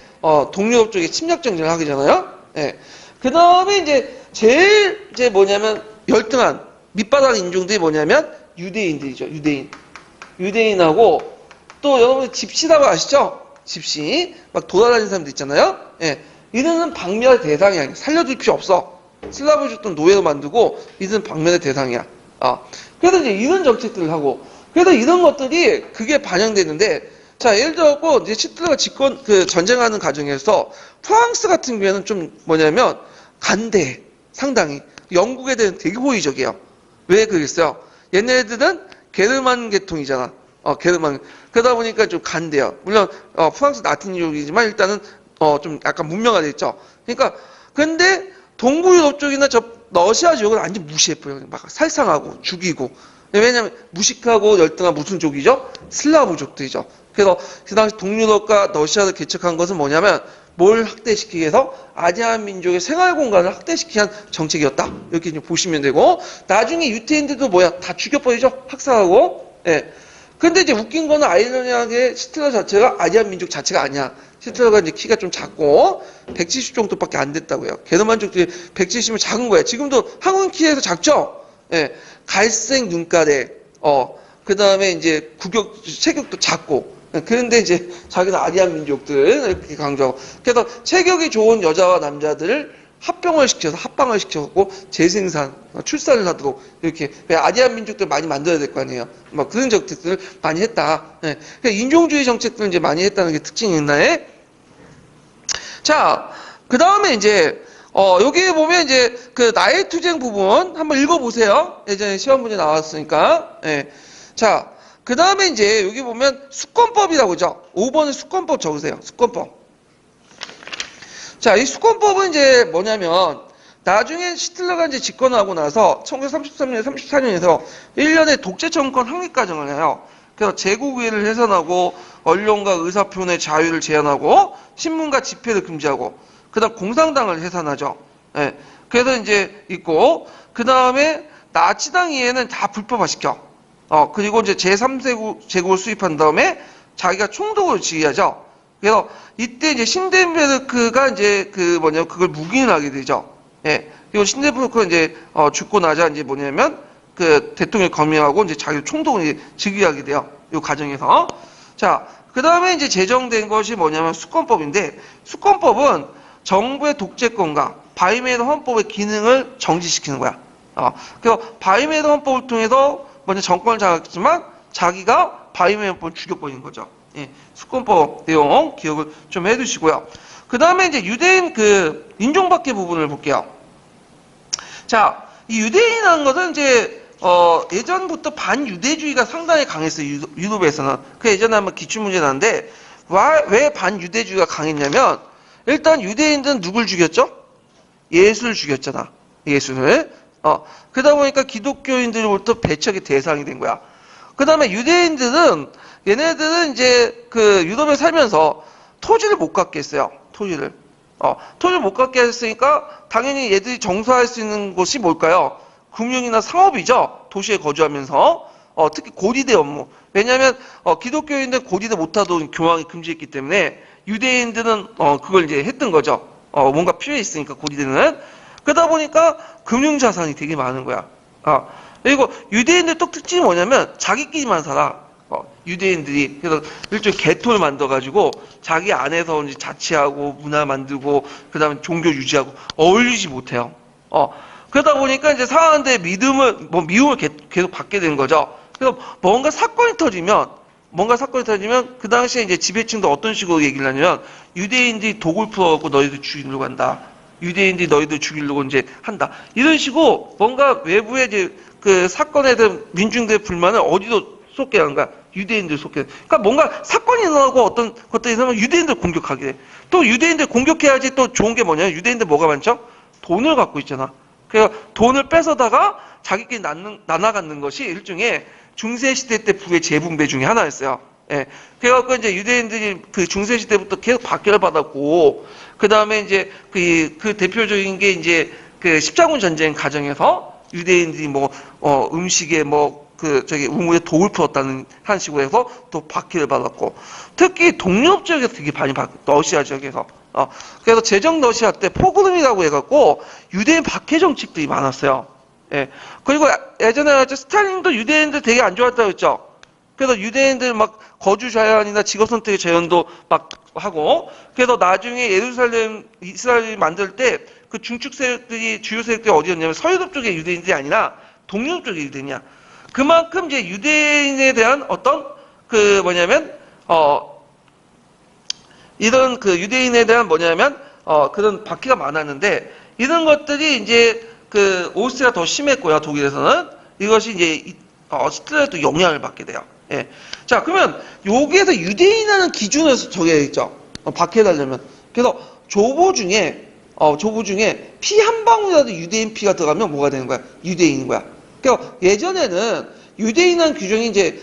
동유럽 쪽에 침략 전쟁을 하게 되잖아요. 예. 그 다음에 이제 제일 이제 뭐냐면 열등한 밑바닥 인종들이 뭐냐면 유대인들이죠. 유대인하고 또 여러분 집시라고 아시죠? 집시 막 돌아다니는 사람들 있잖아요. 예. 이들은 박멸의 대상이야. 살려둘 필요 없어. 슬라브족들 노예로 만들고 이들은 박멸의 대상이야. 그래서 이제 이런 정책들을 하고 그래서 이런 것들이 그게 반영되는데 자 예를 들어서 이제 히틀러가 전쟁하는 과정에서 프랑스 같은 경우에는 좀 뭐냐면 간대 상당히 영국에 대한 되게 호의적이에요. 왜 그랬어요? 얘네들은 게르만 계통이잖아. 게르만 그러다 보니까 좀 간대요. 물론 프랑스 라틴족이지만 일단은 좀 약간 문명화돼 있죠. 그러니까 근데 동부 유럽 쪽이나 저 러시아 지역은 완전 무시해버려요. 막 살상하고 죽이고. 왜냐면 무식하고 열등한 무슨 족이죠? 슬라브족들이죠. 그래서 그 당시 동유럽과 러시아를 개척한 것은 뭐냐면 뭘 확대시키기 위해서 아시아 민족의 생활 공간을 확대시키기 위한 정책이었다. 이렇게 좀 보시면 되고 나중에 유태인들도 뭐야 다 죽여버리죠. 학살하고. 예. 근데 이제 웃긴 거는 아이러니하게 히틀러 자체가 아시아 민족 자체가 아니야. 히틀러가 이제 키가 좀 작고 170 정도밖에 안 됐다고요. 게르만족들이 170은 작은 거야. 지금도 한국 키에서 작죠. 예. 갈색 눈가래. 그 다음에 이제 체격도 작고. 그런데 이제 자기는 아리아 민족들 이렇게 강조하고. 그래서 체격이 좋은 여자와 남자들을 합방을 시켜갖고 재생산, 출산을 하도록 이렇게 아리아 민족들 많이 만들어야 될 거 아니에요. 막 그런 정책들을 많이 했다. 네. 인종주의 정책들을 이제 많이 했다는 게 특징이 있나요? 자, 그 다음에 이제 여기에 보면 이제 그 나의 투쟁 부분 한번 읽어보세요. 예전에 시험 문제 나왔으니까. 네. 자, 그 다음에 이제 여기 보면 수권법이라고 그죠? 5번은 수권법 적으세요. 수권법. 자, 이 수권법은 이제 뭐냐면 나중에 히틀러가 이제 집권하고 나서 1933년, 34년에서 1년의 독재 정권 확립 과정을 해요. 그래서 제국의회를 해산하고 언론과 의사표현의 자유를 제한하고 신문과 집회를 금지하고 그다음 공산당을 해산하죠. 예. 그래서 이제 있고 그다음에 나치당 이해는 다 불법화시켜. 그리고 이제 제3제국을 수입한 다음에 자기가 총독을 지휘하죠. 그래서 이때 이제 신덴베르크가 이제 그걸 묵인하게 되죠. 예. 그리고 신덴베르크가 이제 죽고 나자 이제 뭐냐면 그 대통령을 검명하고 이제 자기 총독을 즉위하게 돼요. 이 과정에서. 자, 그 다음에 이제 제정된 것이 뭐냐면 수권법인데 수권법은 정부의 독재권과 바이메르 헌법의 기능을 정지시키는 거야. 그래서 바이메르 헌법을 통해서 먼저 정권을 장악했지만 자기가 바이메르 헌법을 죽여버린 거죠. 예, 수권법 내용 기억을 좀 해두시고요. 그 다음에 이제 유대인 인종박해 부분을 볼게요. 자, 이 유대인이라는 것은 이제 예전부터 반유대주의가 상당히 강했어요. 유럽에서는. 그 예전에 한번 기출문제 나왔는데 왜 반유대주의가 강했냐면 일단 유대인들은 누굴 죽였죠? 예수를 죽였잖아. 예수를. 그러다 보니까 기독교인들로부터 배척의 대상이 된 거야. 그 다음에 얘네들은 이제 유럽에 살면서 토지를 못 갖게 했어요. 토지를 못 갖게 했으니까 당연히 얘들이 정서할 수 있는 곳이 뭘까요? 금융이나 상업이죠. 도시에 거주하면서 특히 고리대 업무. 왜냐하면 기독교인들 고리대 못하도록 교황이 금지했기 때문에 유대인들은 그걸 이제 했던 거죠. 뭔가 필요했으니까 고리대는. 그러다 보니까 금융자산이 되게 많은 거야. 그리고 유대인들 또 특징이 뭐냐면 자기끼리만 살아. 유대인들이. 그래서 일종의 개토를 만들어가지고 자기 안에서 이제 자치하고 문화 만들고 그 다음에 종교 유지하고 어울리지 못해요. 그러다 보니까 이제 사람들의 미움을 계속 받게 되는 거죠. 그래서 뭔가 사건이 터지면 그 당시에 이제 지배층도 어떤 식으로 얘기를 하냐면 유대인들이 독을 풀어갖고 너희들 죽이려고 한다. 유대인들이 너희들 죽이려고 이제 한다. 이런 식으로 뭔가 외부의 이제 그 사건에 대한 민중들의 불만을 어디로 쏟게 하는 거야? 유대인들 쏟게. 그러니까 뭔가 사건이 일어나고 어떤 것들이 일어나면 유대인들 공격하게 돼. 또 유대인들 공격해야지 또 좋은 게 뭐냐면 유대인들 뭐가 많죠? 돈을 갖고 있잖아. 그래서 돈을 뺏어다가 자기끼리 나눠 갖는 것이 일종의 중세시대 때 부의 재분배 중에 하나였어요. 예. 그래갖고 이제 유대인들이 그 중세 시대부터 계속 박해를 받았고, 그 다음에 이제 그 대표적인 게 이제 그 십자군 전쟁 과정에서 유대인들이 뭐, 음식에 뭐, 우물에 독을 풀었다는 한 식으로 해서 또 박해를 받았고, 특히 동유럽 지역에서 되게 많이 러시아 지역에서. 그래서 제정 러시아 때 포그름이라고 해갖고 유대인 박해 정책들이 많았어요. 예. 그리고 예전에 스탈린도 유대인들 되게 안 좋아했다고 했죠. 그래서 유대인들 막 거주 제한이나 직업 선택의 제한도 막 하고, 그래서 나중에 이스라엘 만들 때 그 중축 세력들이, 주요 세력들이 어디였냐면 서유럽 쪽의 유대인들이 아니라 동유럽 쪽의 유대인이야. 그만큼 이제 유대인에 대한 어떤 이런 그 유대인에 대한 그런 박해가 많았는데, 이런 것들이 이제 오스트리아 더 심했고요, 독일에서는. 이것이 이제 히틀러에도 영향을 받게 돼요. 예. 자, 그러면 여기에서 유대인이라는 기준을 정해야겠죠. 박해를 하려면. 그래서 조보 중에 피 한 방울이라도 유대인 피가 들어가면 뭐가 되는 거야? 유대인인 거야. 그러니까 예전에는 유대인이라는 규정이 이제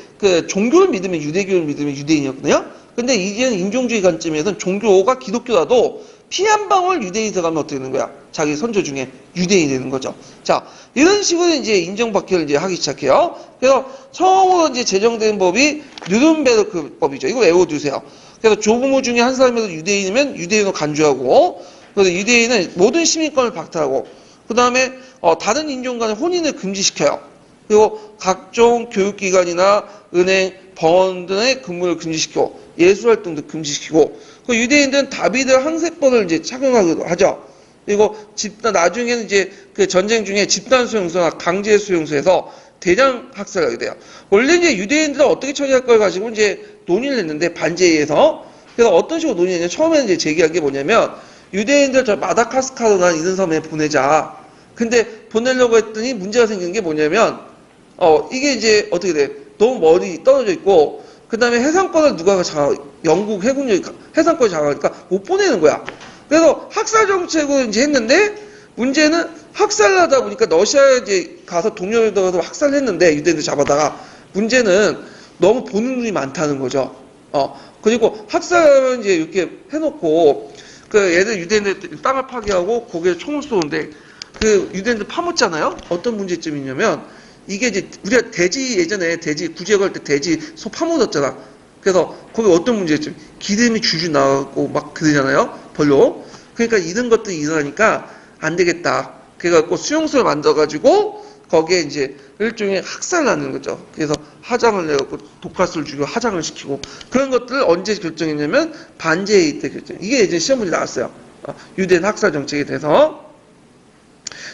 종교를 믿으면, 유대교를 믿으면 유대인이었거든요. 근데 이제는 인종주의 관점에서는 종교가 기독교라도 피 한 방울 유대인이 들어가면 어떻게 되는 거야? 자기 선조 중에 유대인이 되는 거죠. 자, 이런 식으로 이제 인정박해를 이제 하기 시작해요. 그래서 처음으로 이제 제정된 법이 뉴른베르크 법이죠. 이거 외워두세요. 그래서 조부모 중에 한 사람이라도 유대인이면 유대인으로 간주하고, 그래서 유대인은 모든 시민권을 박탈하고, 그 다음에 다른 인종 간의 혼인을 금지시켜요. 그리고 각종 교육기관이나 은행, 병원 등의 근무를 금지시키고, 예술활동도 금지시키고, 그 유대인들은 다비드 항세법을 이제 착용하기도 하죠. 그리고 나중에는 이제 그 전쟁 중에 집단 수용소나 강제 수용소에서 대량 학살을 하게 돼요. 원래 이제 유대인들은 어떻게 처리할 걸 가지고 이제 논의를 했는데, 반제에서. 그래서 어떤 식으로 논의했냐면, 처음에는 이제 제기한 게 뭐냐면, 유대인들 저 마다가스카르나 이런 섬에 보내자. 근데 보내려고 했더니 문제가 생긴 게 뭐냐면, 이게 이제 어떻게 돼? 너무 멀리 떨어져 있고, 그 다음에 해상권을 누가 영국 해군력이 해상권을 장악하니까 못 보내는 거야. 그래서 학살 정책을 이제 했는데, 문제는 학살을 하다 보니까 러시아에 이제 가서 동료를 들어서 학살을 했는데, 유대인들 잡아다가, 문제는 너무 보는 눈이 많다는 거죠. 그리고 학살하면 이제 이렇게 해놓고, 얘들 유대인들 땅을 파괴하고 거기에 총을 쏘는데, 유대인들 파묻잖아요? 어떤 문제점이 있냐면, 이게 이제 우리가 예전에 구제할 때 돼지 소 파묻었잖아. 그래서 거기 어떤 문제점? 기름이 줄줄 나가고 막 그러잖아요? 별로. 그러니까 이런 것들이 일어나니까 안 되겠다. 그래갖고 수용소를 만들어가지고 거기에 이제 일종의 학살을 하는 거죠. 그래서 하장을 내갖고 독가스를 주고 하장을 시키고, 그런 것들을 언제 결정했냐면 반제회의 때 결정. 이게 이제 시험 문제 나왔어요. 유대인 학살 정책에 대해서.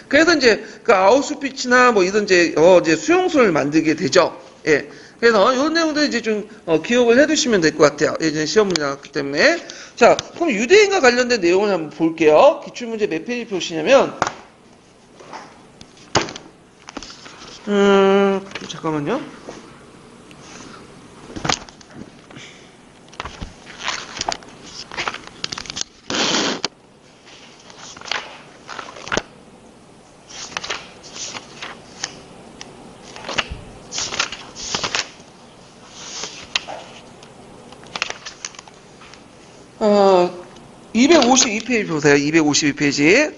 그래서 이제 아우슈비츠나 뭐 이런 이제 수용소를 만들게 되죠. 예. 그래서 이런 내용들 이제 좀 기억을 해두시면 될 것 같아요. 예전에 시험 문제 나왔기 때문에. 자, 그럼 유대인과 관련된 내용을 한번 볼게요. 기출문제 몇 페이지 보시냐면, 잠깐만요. 어, 252페이지 보세요. 252페이지.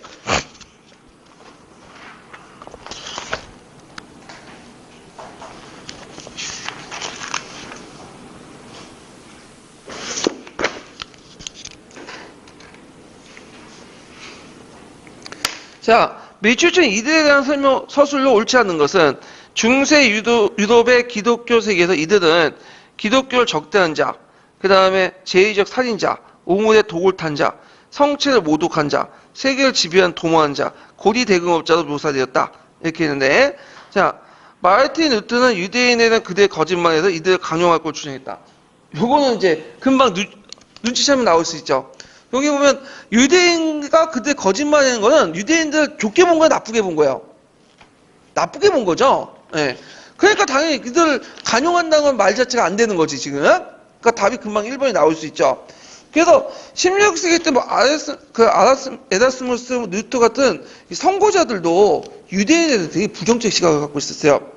자, 밀출증 이들에 대한 서술로 옳지 않은 것은, 중세 유럽의 기독교 세계에서 이들은 기독교를 적대한 자, 그 다음에 제의적 살인자, 우물에 독을 탄 자, 성체를 모독한 자, 세계를 지배한 도모한 자, 고리 대금업자로 묘사되었다. 이렇게 했는데, 자, 마르틴 루트는 유대인에 대한 그들의 거짓말에서 이들을 강용할 걸 주장했다. 요거는 이제 금방 눈치채면 나올 수 있죠. 여기 보면 유대인과 그들의 거짓말이라는 거는 유대인들 좋게 본 거야, 나쁘게 본 거예요? 나쁘게 본 거죠. 예. 그러니까 당연히 그들을 간용한다는 말 자체가 안 되는 거지, 지금. 그러니까 답이 금방 1번이 나올 수 있죠. 그래서 16세기 때 뭐 에라스무스, 뉴토 같은 선고자들도 유대인에 대해서 되게 부정적 시각을 갖고 있었어요.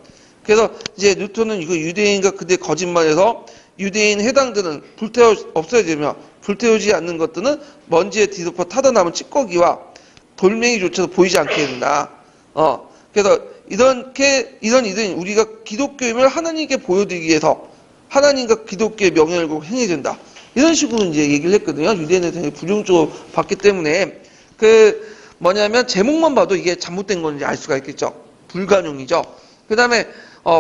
그래서 이제 뉴토는 이거 유대인과 그들의 거짓말에서 유대인 해당들은 불태워 없어지며 불태우지 않는 것들은 먼지에 뒤덮어 타다 남은 찌꺼기와 돌멩이조차도 보이지 않게 된다. 그래서 이런 이들은 우리가 기독교임을 하나님께 보여드리기 위해서 하나님과 기독교의 명예를 걸고 행해야 된다. 이런 식으로 이제 얘기를 했거든요. 유대인에 대해 부정적으로 봤기 때문에 뭐냐면 제목만 봐도 이게 잘못된 건지 알 수가 있겠죠. 불가능이죠. 그 다음에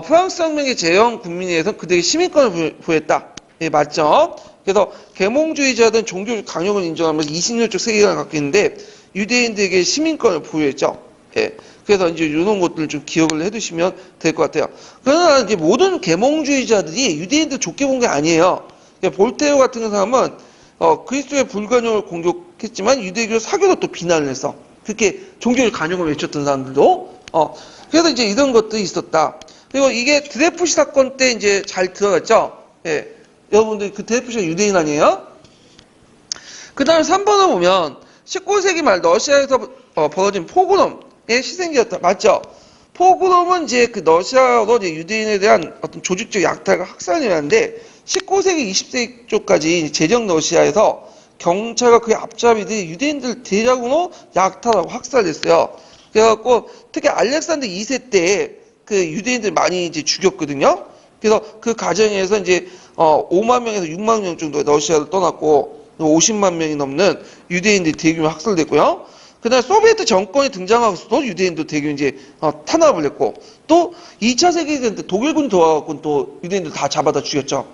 프랑스 혁명의 제형 국민에 대해서 그들에게 시민권을 부여했다. 예, 맞죠? 그래서 계몽주의자들은 종교 강요를 인정하면서 20년적 세계관을 갖고 있는데 유대인들에게 시민권을 부여했죠. 예. 그래서 이제 이런 것들을 좀 기억을 해두시면 될 것 같아요. 그러나 이제 모든 계몽주의자들이 유대인들 좋게 본 게 아니에요. 그러니까 볼테어 같은 사람은 그리스도의 불간용을 공격했지만 유대교 사교도 또 비난을 했어. 그렇게 종교의 간용을 외쳤던 사람들도. 그래서 이제 이런 것들이 있었다. 그리고 이게 드레푸시 사건 때 이제 잘 들어갔죠. 예. 여러분들 그 드레푸시가 유대인 아니에요? 그 다음에 3번을 보면 19세기 말 러시아에서 벌어진 포그롬의 희생지였다. 맞죠? 포그롬은 이제 그 러시아로 이제 유대인에 대한 어떤 조직적 약탈과 학살이라는데 19세기, 20세기 쪽까지 제정 러시아에서 경찰과 그의 앞잡이들이 유대인들 대량으로 약탈하고 학살했어요. 그래갖고 특히 알렉산더 2세 때 그 유대인들 많이 이제 죽였거든요. 그래서 그 과정에서 이제 5만 명에서 6만 명 정도 러시아를 떠났고 50만 명이 넘는 유대인들이 대규모 학살됐고요. 그다음에 소비에트 정권이 등장하고서도 유대인도 대규모 이제 탄압을 했고 또 2차 세계대전 때 독일군이 들어와갖고 또 유대인들 다 잡아다 죽였죠.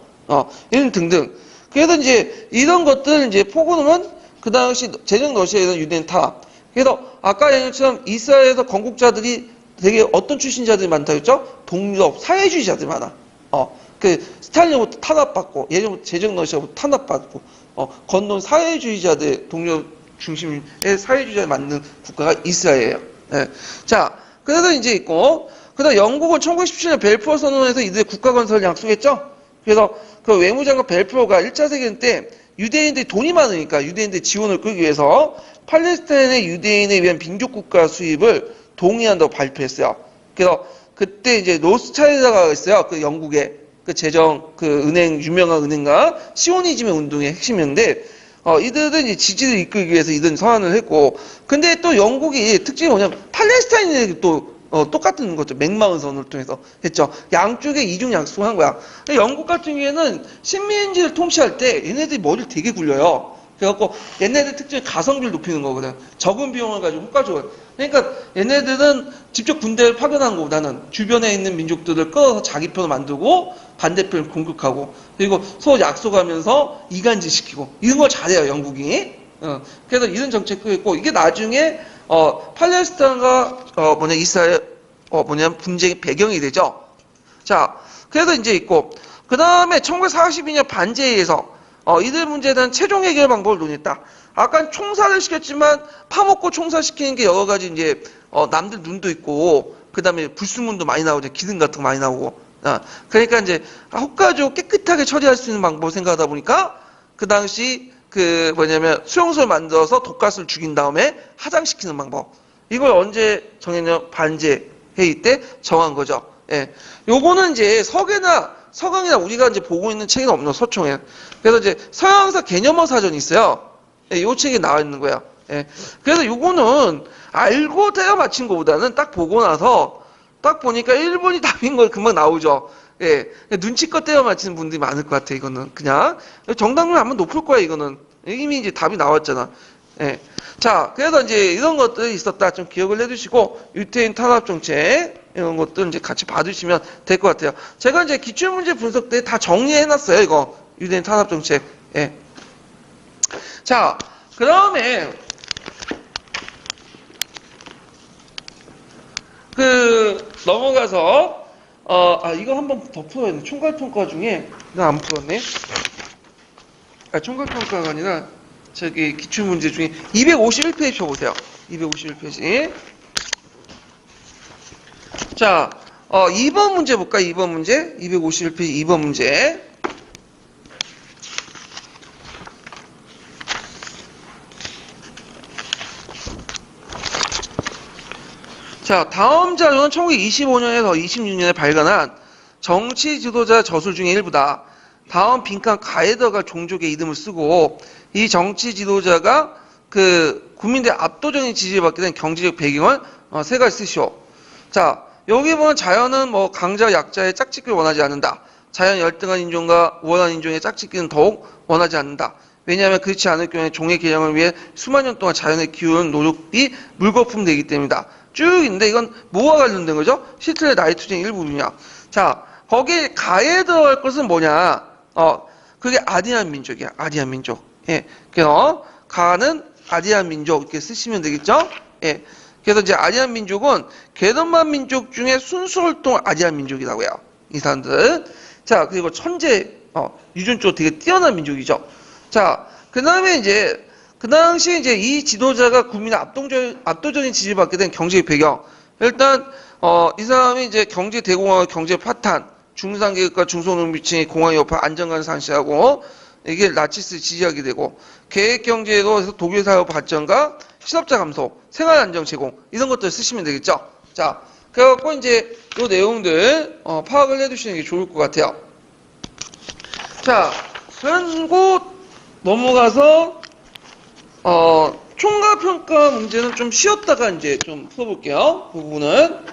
이런 등등. 그래서 이제 이런 것들 이제 포고는 그 당시 제정 러시아에서 유대인 탄압. 그래서 아까 얘기한 것처럼 이스라엘에서 건국자들이 되게 어떤 출신자들이 많다고 했죠? 동유럽 사회주의자들이 많아. 그 스탈린부터 탄압받고 예전부터 제정 러시아부터 탄압받고 건너온 사회주의자들 동유럽 중심의 사회주의자를 만든 국가가 이스라엘이에요. 예. 자, 그래서 이제 있고 그다음 영국은 1917년 벨푸어 선언에서 이들의 국가 건설을 약속했죠. 그래서 그 외무장관 벨푸어가 1차 세계대전 때 유대인들이 돈이 많으니까 유대인들 지원을 끌기 위해서 팔레스타인의 유대인에 위한 민족국가 수입을 동의한다고 발표했어요. 그래서 그때 이제 로스차일드가 있어요. 그 영국의 그 은행 유명한 은행가 시오니즘의 운동의 핵심이었는데 이들은 이제 지지를 이끌기 위해서 이들은 서한을 했고 근데 또 영국이 특징이 뭐냐면 팔레스타인에게 또 똑같은 거죠. 맥마은 선언을 통해서 했죠. 양쪽에 이중 약속한 거야. 영국 같은 경우에는 식민지를 통치할 때 얘네들이 머리를 되게 굴려요. 그래갖고 얘네들 특징이 가성비를 높이는 거거든. 적은 비용을 가지고 효과적으로. 그러니까 얘네들은 직접 군대를 파견하는 것보다는 주변에 있는 민족들을 끌어서 자기 편을 만들고 반대편을 공격하고 그리고 서로 약속하면서 이간질시키고 이런 걸 잘해요 영국이. 그래서 이런 정책도 있고 이게 나중에 팔레스타인과 이스라엘 분쟁의 배경이 되죠. 자, 그래서 이제 있고 그 다음에 1942년 반제회에서 이들 문제에 대한 최종 해결 방법을 논했다. 아까 총살을 시켰지만 파먹고 총살시키는 게 여러 가지 이제 남들 눈도 있고 그 다음에 불순물도 많이 나오죠. 기름 같은 거 많이 나오고. 그러니까 이제 효과적으로 깨끗하게 처리할 수 있는 방법을 생각하다 보니까 그 당시 수용소를 만들어서 독가스를 죽인 다음에 화장시키는 방법. 이걸 언제 정했냐? 반제 회의 때 정한 거죠. 예. 요거는 이제 서강이나 우리가 이제 보고 있는 책에는 없는 서총에. 그래서 이제 서양사 개념어 사전이 있어요. 예, 요 책에 나와 있는 거야. 예. 그래서 요거는 알고 때려 맞힌 것보다는 딱 보고 나서 딱 보니까 1번이 답인 거 금방 나오죠. 예. 눈치껏 때려 맞히는 분들이 많을 것 같아, 이거는. 그냥. 정답률 한번 높을 거야, 이거는. 이미 이제 답이 나왔잖아. 예. 자, 그래서 이제 이런 것들이 있었다. 좀 기억을 해두시고, 유태인 탄압 정책, 이런 것들 이제 같이 봐두시면 될 것 같아요. 제가 이제 기출문제 분석 때 다 정리해놨어요, 이거. 유대인 탄압 정책. 예. 자, 그 다음에, 넘어가서, 이거 한번 더 풀어야 돼. 총괄평가 중에, 나 안 풀었네. 총괄평가가 아니라, 기출문제 중에 251페이지 펴보세요. 251페이지. 자, 2번 문제 볼까요? 2번 문제. 251페이지 2번 문제. 자, 다음 자료는 1925년에서 26년에 발간한 정치 지도자 저술 중의 일부다. 다음 빈칸 가에 들어갈 종족의 이름을 쓰고 이 정치 지도자가 그 국민들의 압도적인 지지를 받게 된 경제적 배경을 세 가지 쓰시오. 자, 여기 보면 자연은 뭐 강자 약자의 짝짓기를 원하지 않는다. 자연 열등한 인종과 우월한 인종의 짝짓기는 더욱 원하지 않는다. 왜냐하면 그렇지 않을 경우에 종의 개량을 위해 수만 년 동안 자연에 기울인 노력이 물거품되기 때문이다. 쭉 있는데 이건 뭐와 관련된 거죠? 시틀의 나이트로젠 일부분이야. 자, 거기에 가에 들어갈 것은 뭐냐? 그게 아디안 민족이야. 아디안 민족. 예. 그래서 가는 아디안 민족 이렇게 쓰시면 되겠죠? 예. 그래서 이제 아디안 민족은 게르만 민족 중에 순수활동 아디안 민족이라고 해요. 이 사람들은. 자, 그리고 천재, 유전적으로 되게 뛰어난 민족이죠. 자, 그 다음에 이제, 그 당시에 이제 이 지도자가 국민의 압도적인 지지를 받게 된 경제적 배경. 일단, 이 사람이 이제 경제 대공황, 경제 파탄, 중산계급과 중소농민층이 공황 여파, 안정감을 상실하고, 이게 나치스 지지하게 되고, 계획경제로 해서 독일 사회 발전과 실업자 감소, 생활 안정 제공, 이런 것들 쓰시면 되겠죠. 자, 그래갖고 이제 이 내용들, 파악을 해두시는 게 좋을 것 같아요. 자, 그리고 넘어가서, 총괄평가 문제는 좀 쉬었다가 이제 좀 풀어볼게요. 그 부분은.